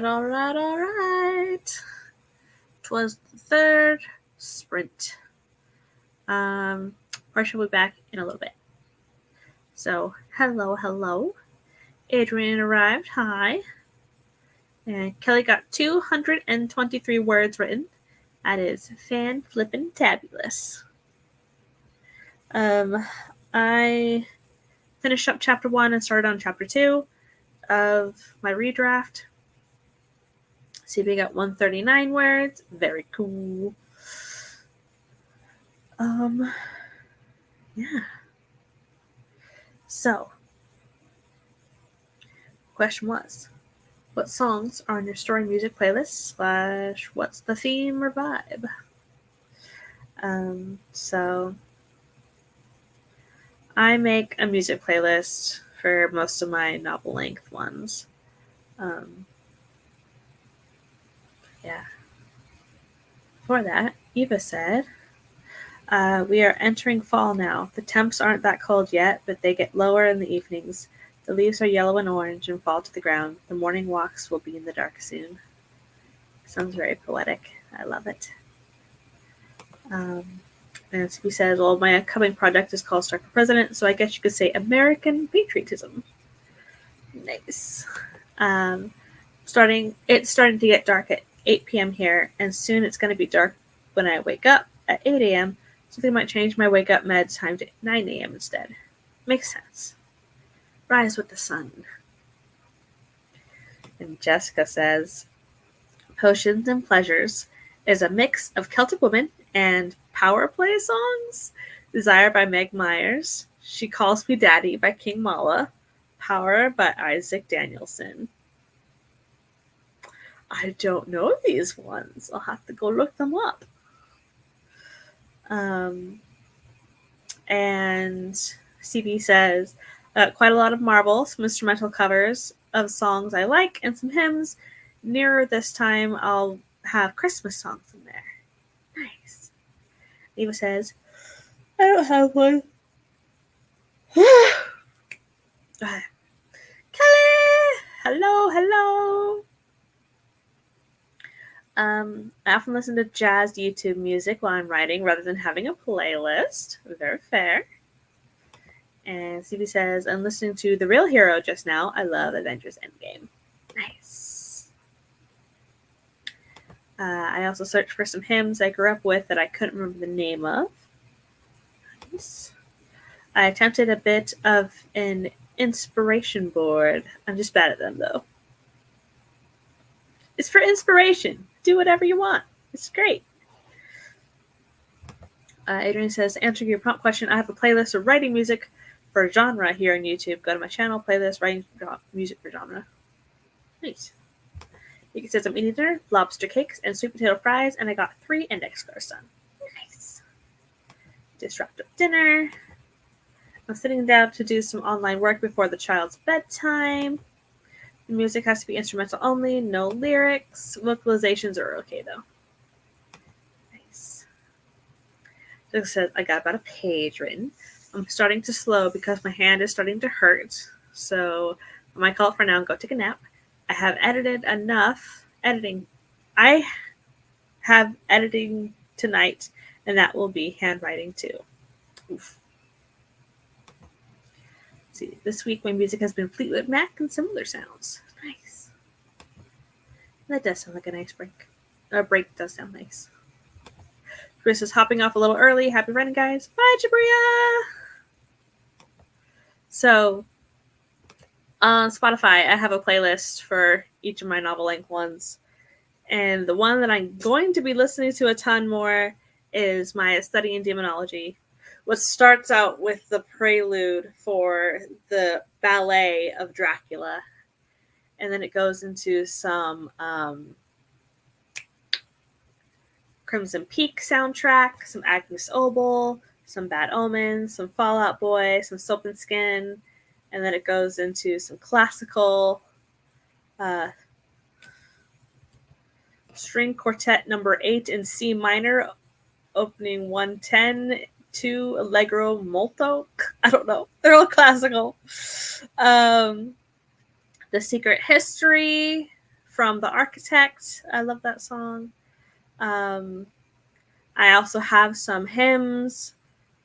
'Twas the third sprint. Portia will be back in a little bit. So, hello. Adrian arrived. Hi. And Kelly got 223 words written. That is fan-flippin'-tabulous. I finished up chapter 1 and started on chapter 2 of my redraft. See, we got 139 words. Very cool. Yeah. So, question was, what songs are on your story music playlist / what's the theme or vibe? So I make a music playlist for most of my novel length ones. Yeah. For that, Eva said, we are entering fall now. The temps aren't that cold yet, but they get lower in the evenings. The leaves are yellow and orange and fall to the ground. The morning walks will be in the dark soon. Sounds very poetic. I love it. And he says, well, my upcoming project is called Strike for President, so I guess you could say American patriotism. Nice. It's starting to get dark at 8 p.m. here, and soon it's going to be dark when I wake up at 8 a.m., so they might change my wake up med time to 9 a.m. instead. Makes sense. Rise with the sun. And Jessica says, Potions and Pleasures is a mix of Celtic women and power play songs. Desire by Meg Myers. She Calls Me Daddy by King Mala. Power by Isaac Danielson. I don't know these ones. I'll have to go look them up. And CB says, quite a lot of Marvel, some instrumental covers of songs I like, and some hymns. Nearer this time, I'll have Christmas songs in there. Nice. Eva says, I don't have one. Kelly! Hello. I often listen to jazz YouTube music while I'm writing rather than having a playlist. Very fair. And CB says, I'm listening to The Real Hero just now. I love Avengers Endgame. Nice. I also searched for some hymns I grew up with that I couldn't remember the name of. Nice. I attempted a bit of an inspiration board. I'm just bad at them, though. It's for inspiration. Do whatever you want. It's great. Adrian says, to answer your prompt question, I have a playlist of writing music for genre here on YouTube. Go to my channel, playlist, writing music for genre. Nice. He says, I'm eating dinner, lobster cakes, and sweet potato fries, and I got 3 index cards done. Nice. Just wrapped up dinner. I'm sitting down to do some online work before the child's bedtime. The music has to be instrumental only, no lyrics. Vocalizations are okay, though. Nice. So it says, I got about a page written. I'm starting to slow because my hand is starting to hurt. So I might call it for now and go take a nap. I have edited enough editing. I have editing tonight, and that will be handwriting too. Oof. Let's see, this week my music has been Fleetwood Mac and similar sounds. Nice. That does sound like a nice break. A break does sound nice. Chris is hopping off a little early. Happy running, guys. Bye, Jabria. So, on Spotify, I have a playlist for each of my novel-length ones. And the one that I'm going to be listening to a ton more is my Study in Demonology, which starts out with the prelude for the ballet of Dracula. And then it goes into some Crimson Peak soundtrack, some Agnes Obel, some Bad Omens, some Fall Out Boy, some Soap and Skin, and then it goes into some classical string quartet number 8 in C minor, opening 110 to Allegro molto. I don't know. They're all classical. The Secret History from The Architect. I love that song. I also have some hymns.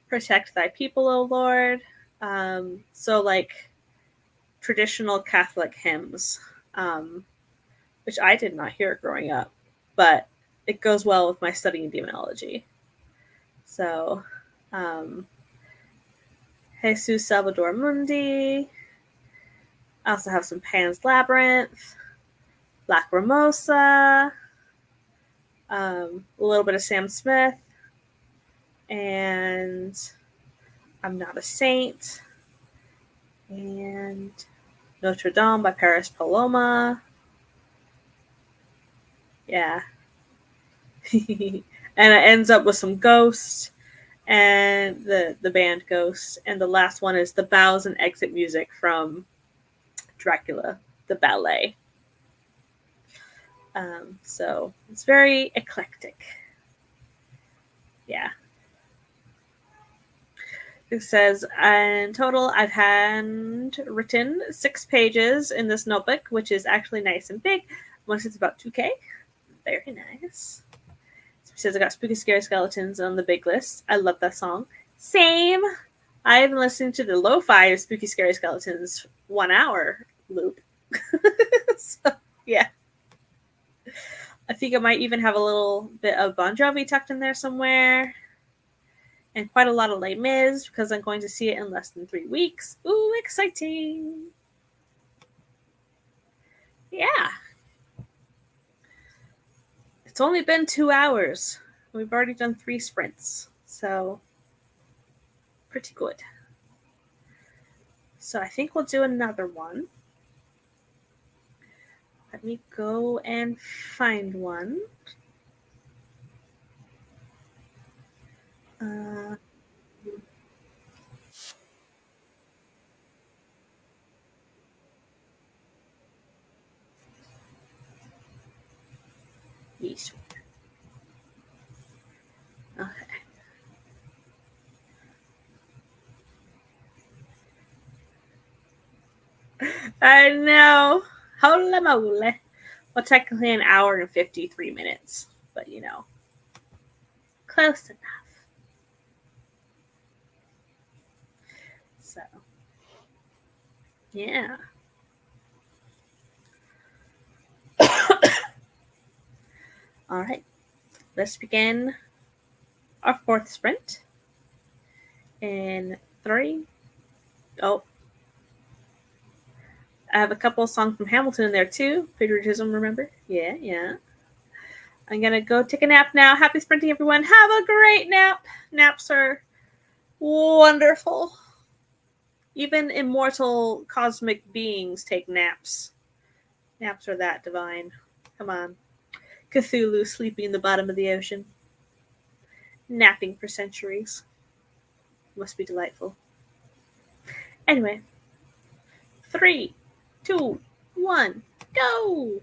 Protect Thy People, O Lord. So like traditional Catholic hymns, which I did not hear growing up, but it goes well with my studying demonology. So, Jesus Salvador Mundi. I also have some Pan's Labyrinth, Lacrimosa, a little bit of Sam Smith, and I'm Not a Saint, and Notre Dame by Paris Paloma. Yeah. And it ends up with some Ghosts and the band Ghosts. And the last one is the bows and exit music from Dracula, the ballet. So it's very eclectic. Yeah. It says, in total, I've handwritten 6 pages in this notebook, which is actually nice and big. Once it's about 2K. Very nice. So it says I got Spooky Scary Skeletons on the big list. I love that song. Same. I've been listening to the lo-fi of Spooky Scary Skeletons 1 hour loop. So, yeah. I think I might even have a little bit of Bon Jovi tucked in there somewhere. And quite a lot of Les Mis because I'm going to see it in less than 3 weeks. Ooh, exciting. Yeah. It's only been 2 hours. We've already done 3 sprints. So, pretty good. So I think we'll do another one. Let me go and find one. Yeesh. Okay. I know. Holy moly. Well, technically an hour and 53 minutes, but you know, close enough. So, yeah. All right. Let's begin our 4th sprint in 3. Oh, I have a couple of songs from Hamilton in there too. Patriotism, remember? Yeah, yeah. I'm going to go take a nap now. Happy sprinting, everyone. Have a great nap. Naps are wonderful. Even immortal cosmic beings take naps. Naps are that divine. Come on. Cthulhu sleeping in the bottom of the ocean. Napping for centuries. Must be delightful. Anyway. 3, 2, 1, go!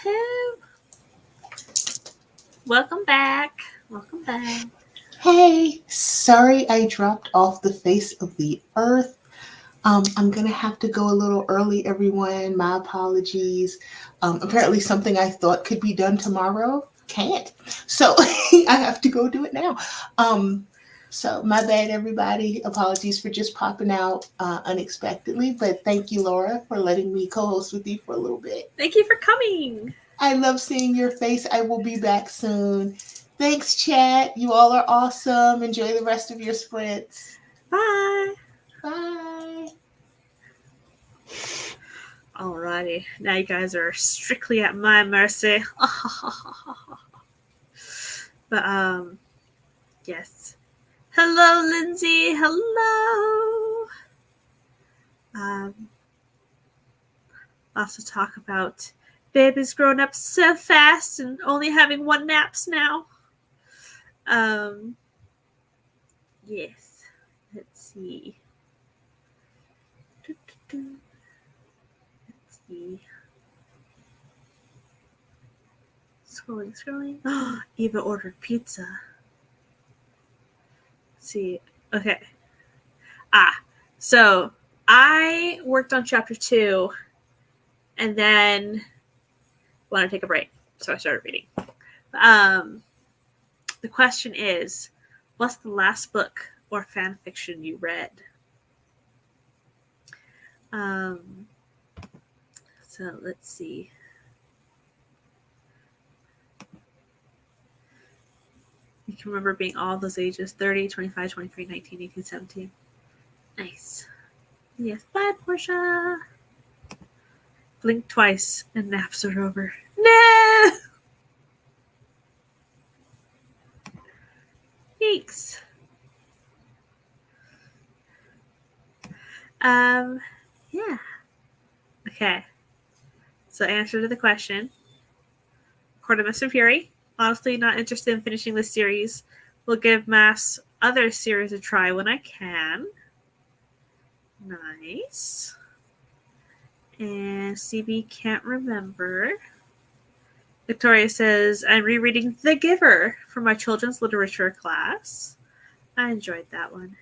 Woohoo! Welcome back. Welcome back. Hey, sorry I dropped off the face of the earth. I'm gonna have to go a little early, everyone. My apologies. Apparently, something I thought could be done tomorrow can't. So I have to go do it now. So my bad, everybody. Apologies for just popping out unexpectedly, but thank you, Laura, for letting me co-host with you for a little bit. Thank you for coming. I love seeing your face. I will be back soon. Thanks, chat. You all are awesome. Enjoy the rest of your sprints. Bye. Bye. Alrighty. Now you guys are strictly at my mercy. But, yes. Hello, Lindsay. Hello. Also talk about baby's grown up so fast and only having one naps now. Yes. Let's see. Let's see. Scrolling. Eva ordered pizza. Let's see. Okay. So I worked on chapter 2 and then wanted to take a break. So I started reading. The question is, what's the last book or fan fiction you read? So let's see. You can remember being all those ages, 30, 25, 23, 19, 18, 17. Nice. Yes, bye, Portia. Blink twice and naps are over. No! Thanks. Yeah. Okay. So answer to the question. Court of Mist and Fury. Honestly, not interested in finishing this series. Will give Mass other series a try when I can. Nice. And CB can't remember. Victoria says, I'm rereading The Giver for my children's literature class. I enjoyed that one.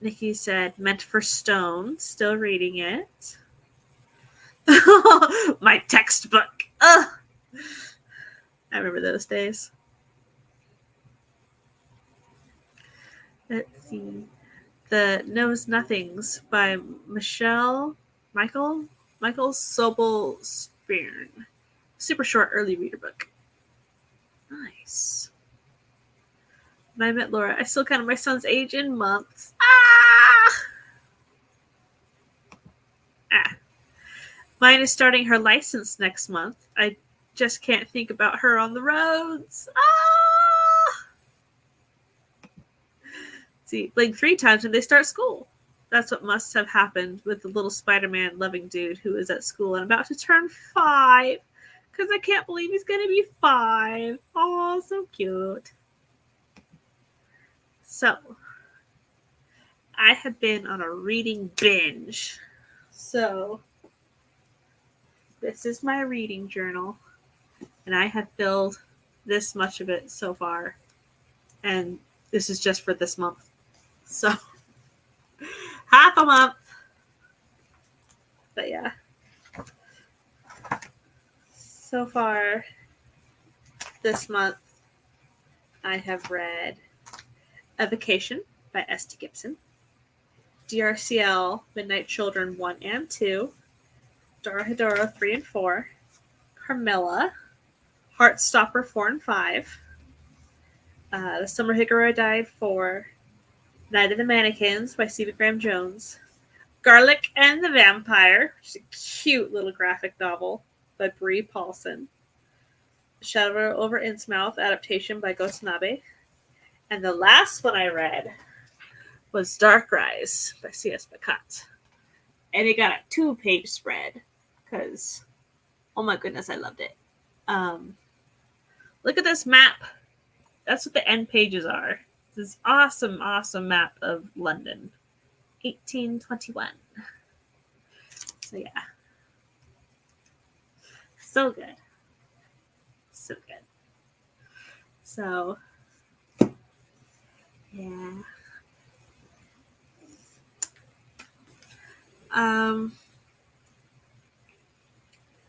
Nikki said, Meant for Stone. Still reading it. My textbook. Ugh. I remember those days. Let's see. The Knows Nothings by Michael Sobel-Spearn. Super short early reader book. Nice. When I met Laura, I still counted my son's age in months. Mine is starting her license next month. I just can't think about her on the roads. See, blink 3 times when they start school. That's what must have happened with the little Spider-Man loving dude who is at school and about to turn 5. Because I can't believe he's going to be 5. Oh, so cute. So, I have been on a reading binge. So, this is my reading journal. And I have filled this much of it so far. And this is just for this month. So, half a month. But yeah. So far, this month, I have read A Vacation by S.T. Gibson, DRCL Midnight Children 1 and 2, Dorohedoro 3 and 4, Carmilla, Heartstopper 4 and 5, The Summer Hikaru Died 4, Night of the Mannequins by Stephen Graham Jones, Garlic and the Vampire, which is a cute little graphic novel by Brie Paulson, Shadow Over Innsmouth adaptation by Gotanabe, and the last one I read was Dark Rise by C.S. Pacat. And it got a 2-page spread because, oh my goodness, I loved it. Look at this map. That's what the end pages are. This awesome, awesome map of London. 1821. So yeah. So good. So good. So, yeah.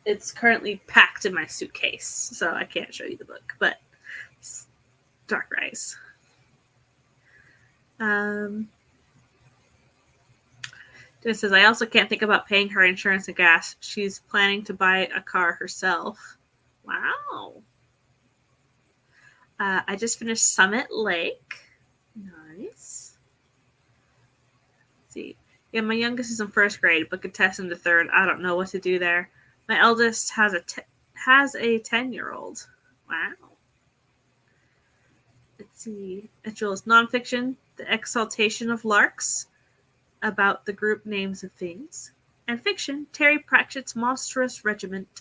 It's currently packed in my suitcase, so I can't show you the book, but it's Dark Rise. This says, I also can't think about paying her insurance and gas. She's planning to buy a car herself. Wow. I just finished Summit Lake. Nice. Let's see. Yeah, my youngest is in first grade, but could test into third. I don't know what to do there. My eldest has a 10-year-old. Wow. Let's see. Jules, nonfiction, The Exaltation of Larks, about the group names of things. And fiction, Terry Pratchett's Monstrous Regiment.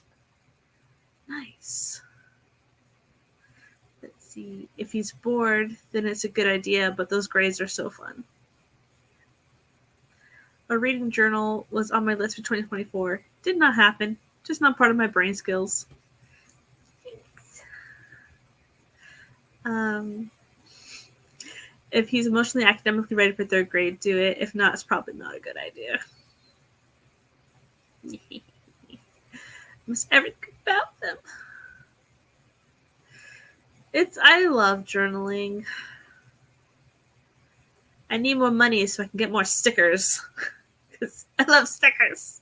Nice. Let's see. If he's bored, then it's a good idea, but those grades are so fun. A reading journal was on my list for 2024. Did not happen. Just not part of my brain skills. If he's emotionally academically ready for third grade, do it. If not, it's probably not a good idea. Miss everything about them. I love journaling. I need more money so I can get more stickers. Because I love stickers.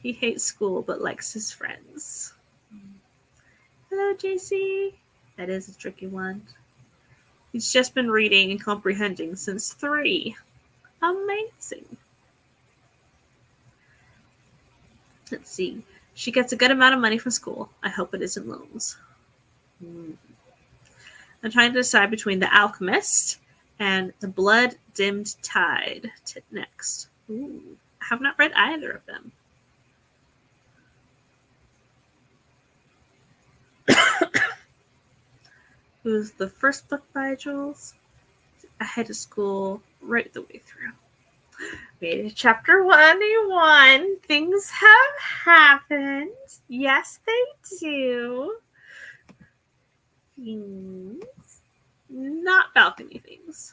He hates school but likes his friends. Hello, JC. That is a tricky one. He's just been reading and comprehending since 3. Amazing. Let's see. She gets a good amount of money from school. I hope it isn't loans. I'm trying to decide between The Alchemist and The Blood-Dimmed Tide next. Ooh, I have not read either of them. It was the first book by Jules. Ahead of school, right the way through. Made it chapter 21. Things have happened. Yes, they do. Things. Not balcony things.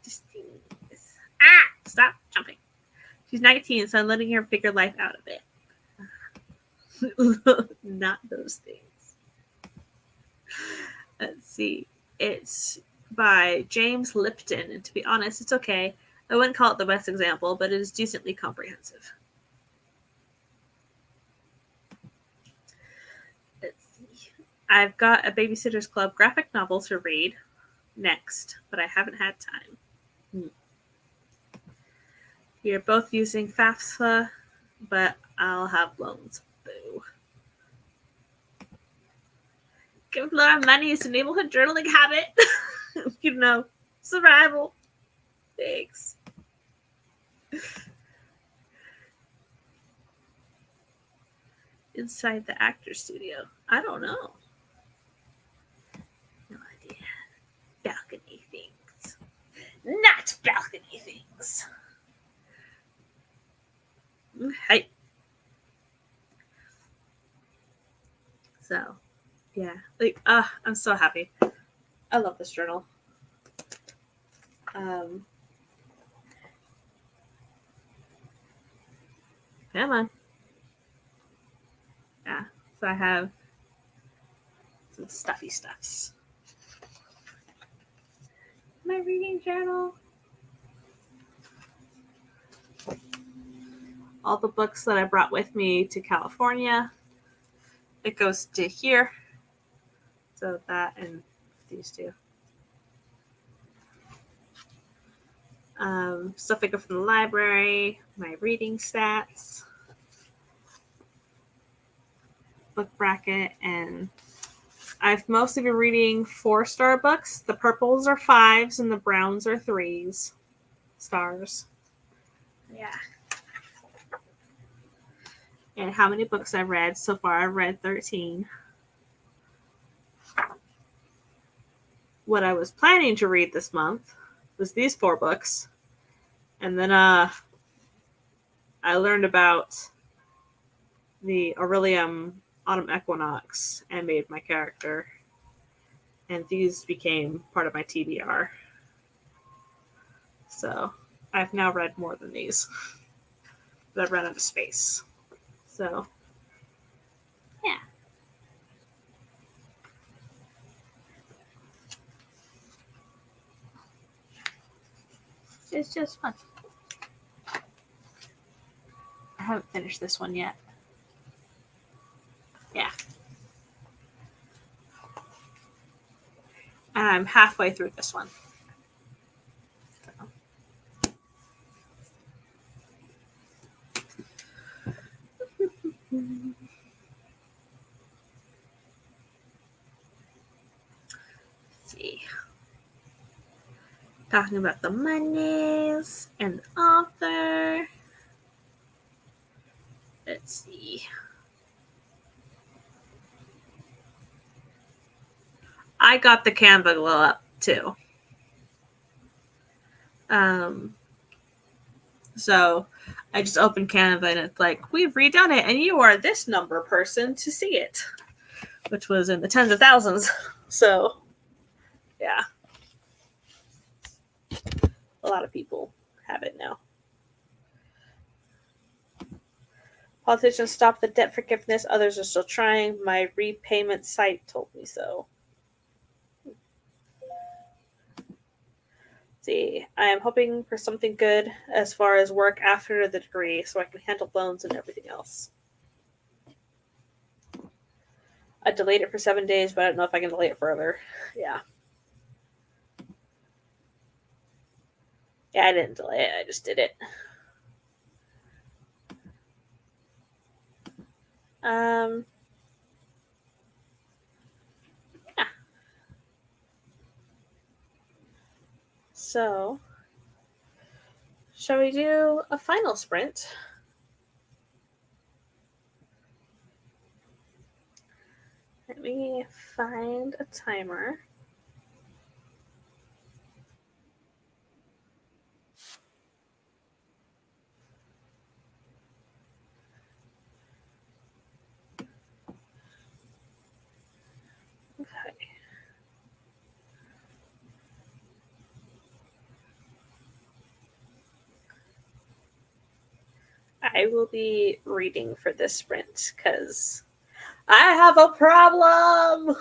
Just things. Ah! Stop jumping. She's 19, so I'm letting her figure life out of it. Not those things. Let's see. It's by James Lipton, and to be honest, it's okay. I wouldn't call it the best example, but it is decently comprehensive. Let's see. I've got a Babysitter's Club graphic novel to read next, but I haven't had time. You're both using FAFSA, but I'll have loans. Boo. Give Laura money is a neighborhood journaling habit. You know, survival. Thanks. Inside the actor studio. I don't know. No idea. Balcony things. Not balcony things. Hey. So, yeah. I'm so happy. I love this journal. Come on. Yeah. So I have some stuffy stuffs. My reading journal. All the books that I brought with me to California. It goes to here. So that and these two. Stuff I got from the library, my reading stats, book bracket, and I've mostly been reading 4-star books. The purples are 5s and the browns are 3s. Stars. Yeah. And how many books I've read so far? I've read 13. What I was planning to read this month was these 4 books. And then I learned about the Aurelium Autumn Equinox and made my character. And these became part of my TBR. So I've now read more than these. But I've run out of space. So, yeah. It's just fun. I haven't finished this one yet. Yeah. And I'm halfway through this one. Let's see. Talking about the monies and the author. Let's see. I got the Canva glow up too. So I just opened Canva and it's like, we've redone it and you are this number person to see it, which was in the tens of thousands. So, yeah. A lot of people have it now. Politicians stop the debt forgiveness. Others are still trying. My repayment site told me so. See, I am hoping for something good as far as work after the degree so I can handle loans and everything else. I delayed it for 7 days, but I don't know if I can delay it further. Yeah. Yeah, I didn't delay it. I just did it. Yeah. So, shall we do a final sprint? Let me find a timer. Okay. I will be reading for this sprint because I have a problem.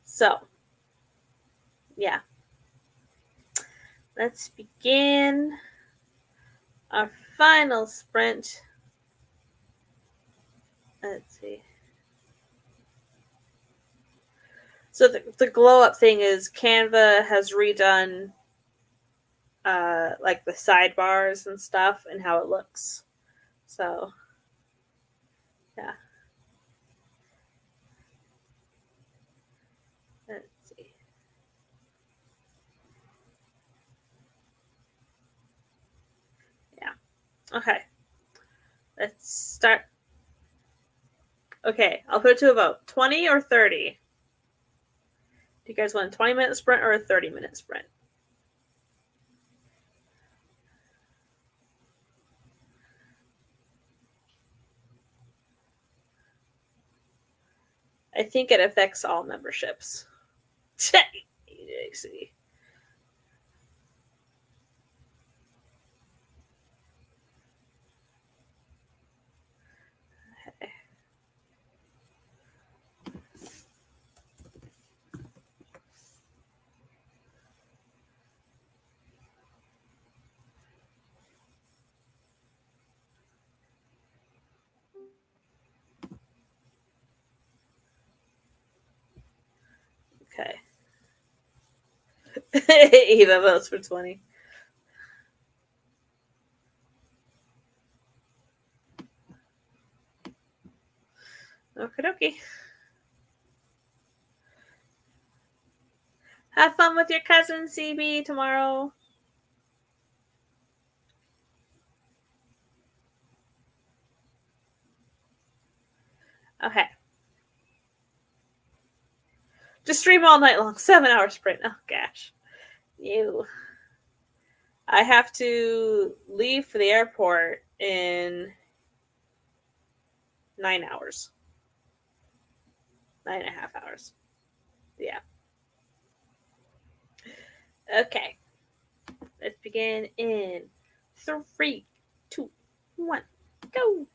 So, yeah. Let's begin our final sprint. Let's see. So the glow up thing is Canva has redone like the sidebars and stuff and how it looks. So, yeah. Let's see. Yeah. Okay. Let's start. Okay, I'll put it to a vote. 20 or 30? Do you guys want a 20-minute sprint or a 30-minute sprint? I think it affects all memberships. See. Okay. Eva votes for 20. Okie dokie. Have fun with your cousin CB tomorrow. Okay. Just stream all night long. 7-hour sprint. Oh gosh. I have to leave for the airport in 9 hours. 9.5 hours. Yeah. Okay. Let's begin in 3, 2, 1, go.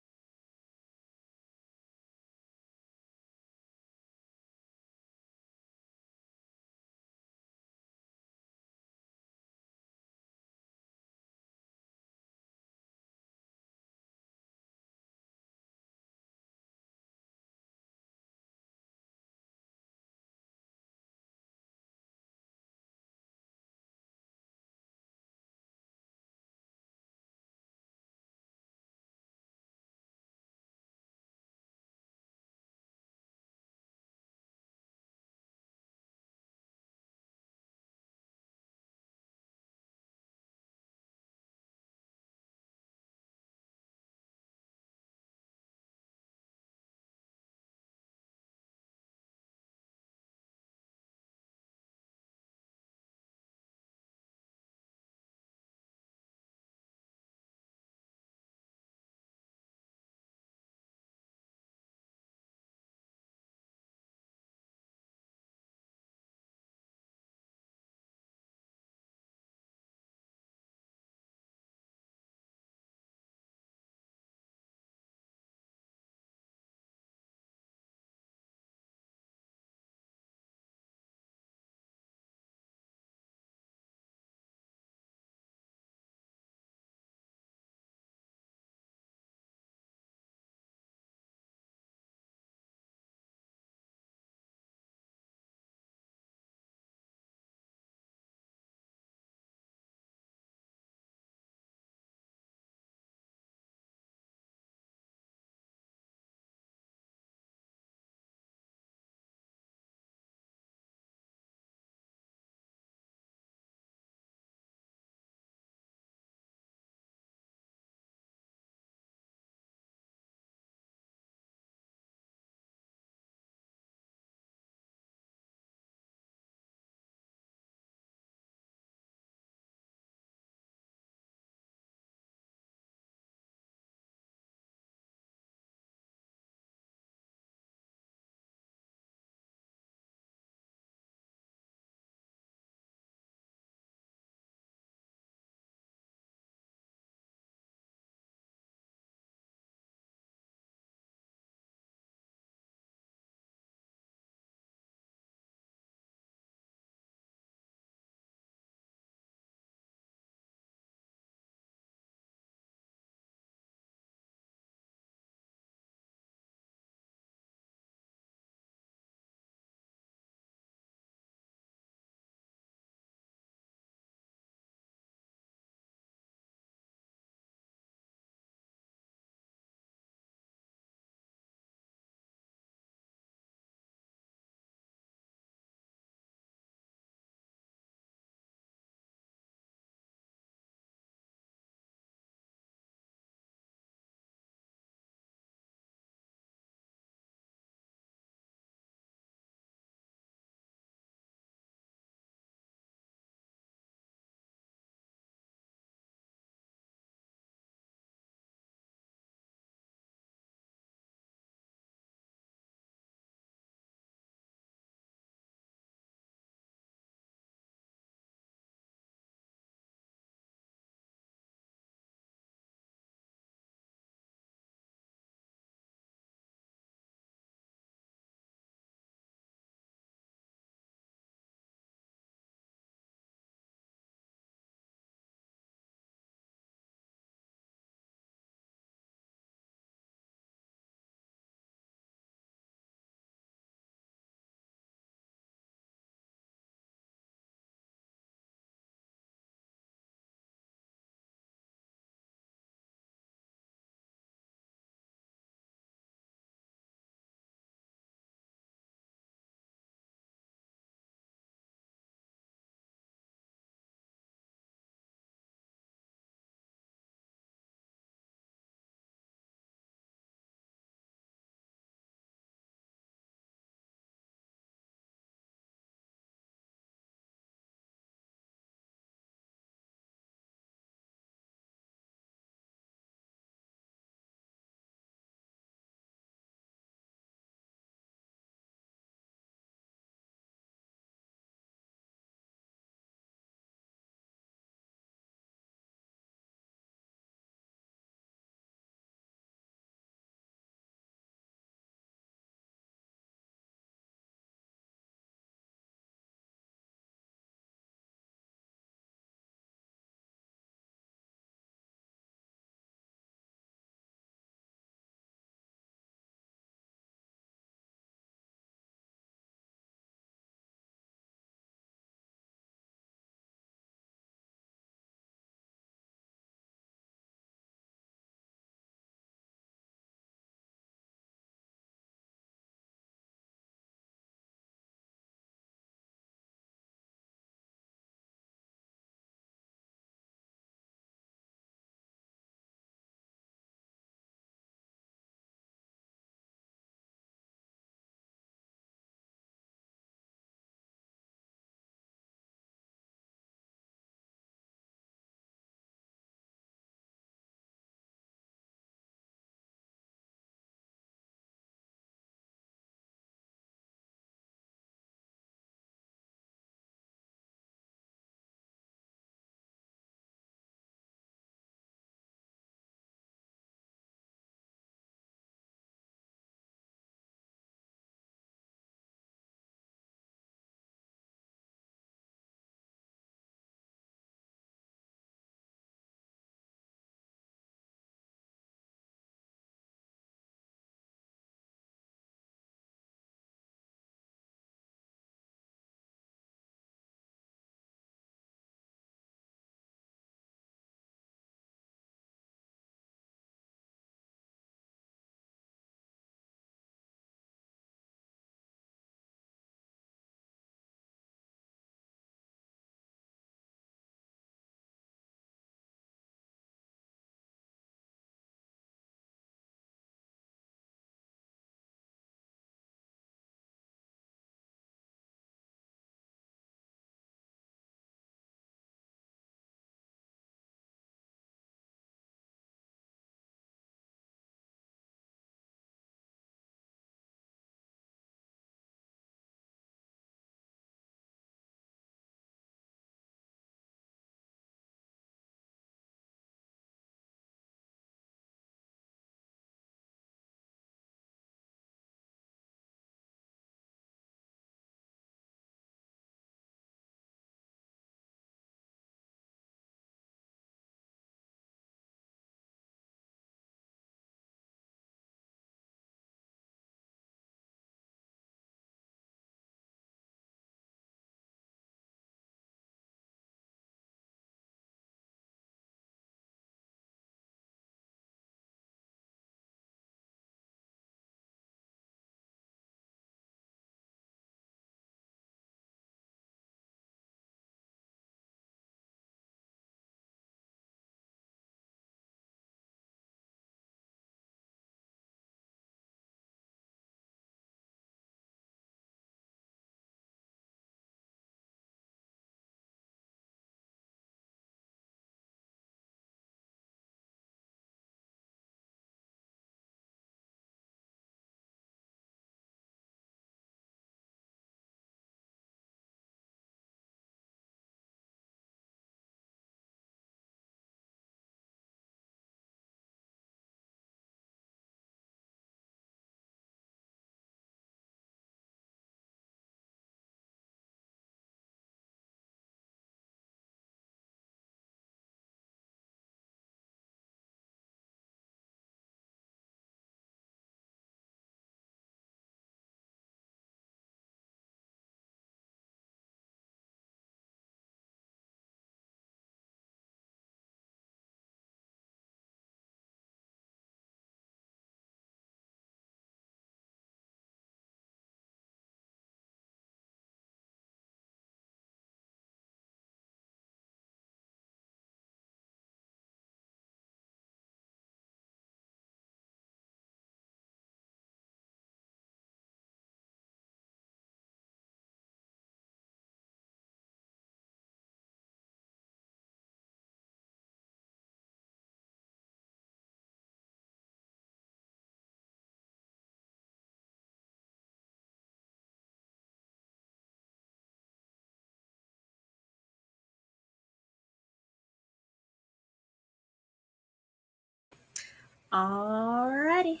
Alrighty.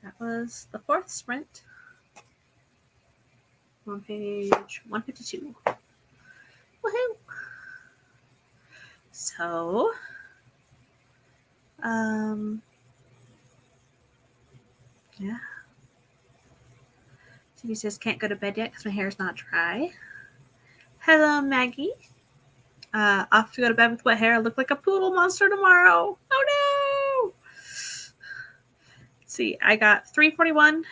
That was the fourth sprint. On page 152. Woohoo! So, yeah. He says, can't go to bed yet because my hair's not dry. Hello, Maggie. Off to go to bed with wet hair. I look like a poodle monster tomorrow. Oh, no! Let's see. I got 341.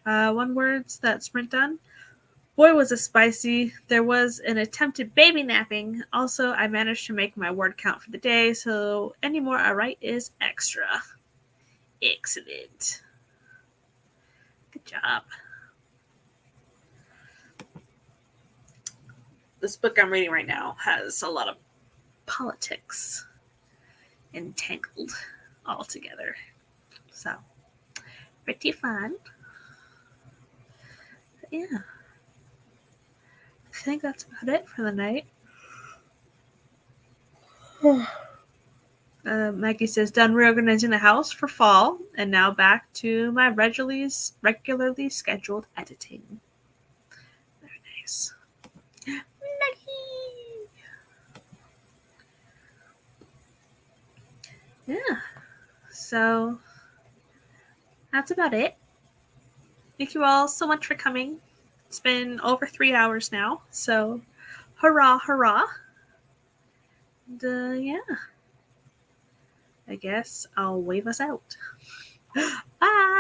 One words that sprint done. Boy, was it spicy. There was an attempted baby napping. Also, I managed to make my word count for the day, so any more I write is extra. Excellent. Good job. This book I'm reading right now has a lot of politics entangled all together. So, pretty fun. But yeah. I think that's about it for the night. Maggie says, done reorganizing the house for fall, and now back to my regularly scheduled editing. Very nice. Maggie! Yeah. So, that's about it. Thank you all so much for coming. It's been over 3 hours now, so hurrah, hurrah. And yeah. I guess I'll wave us out. Bye!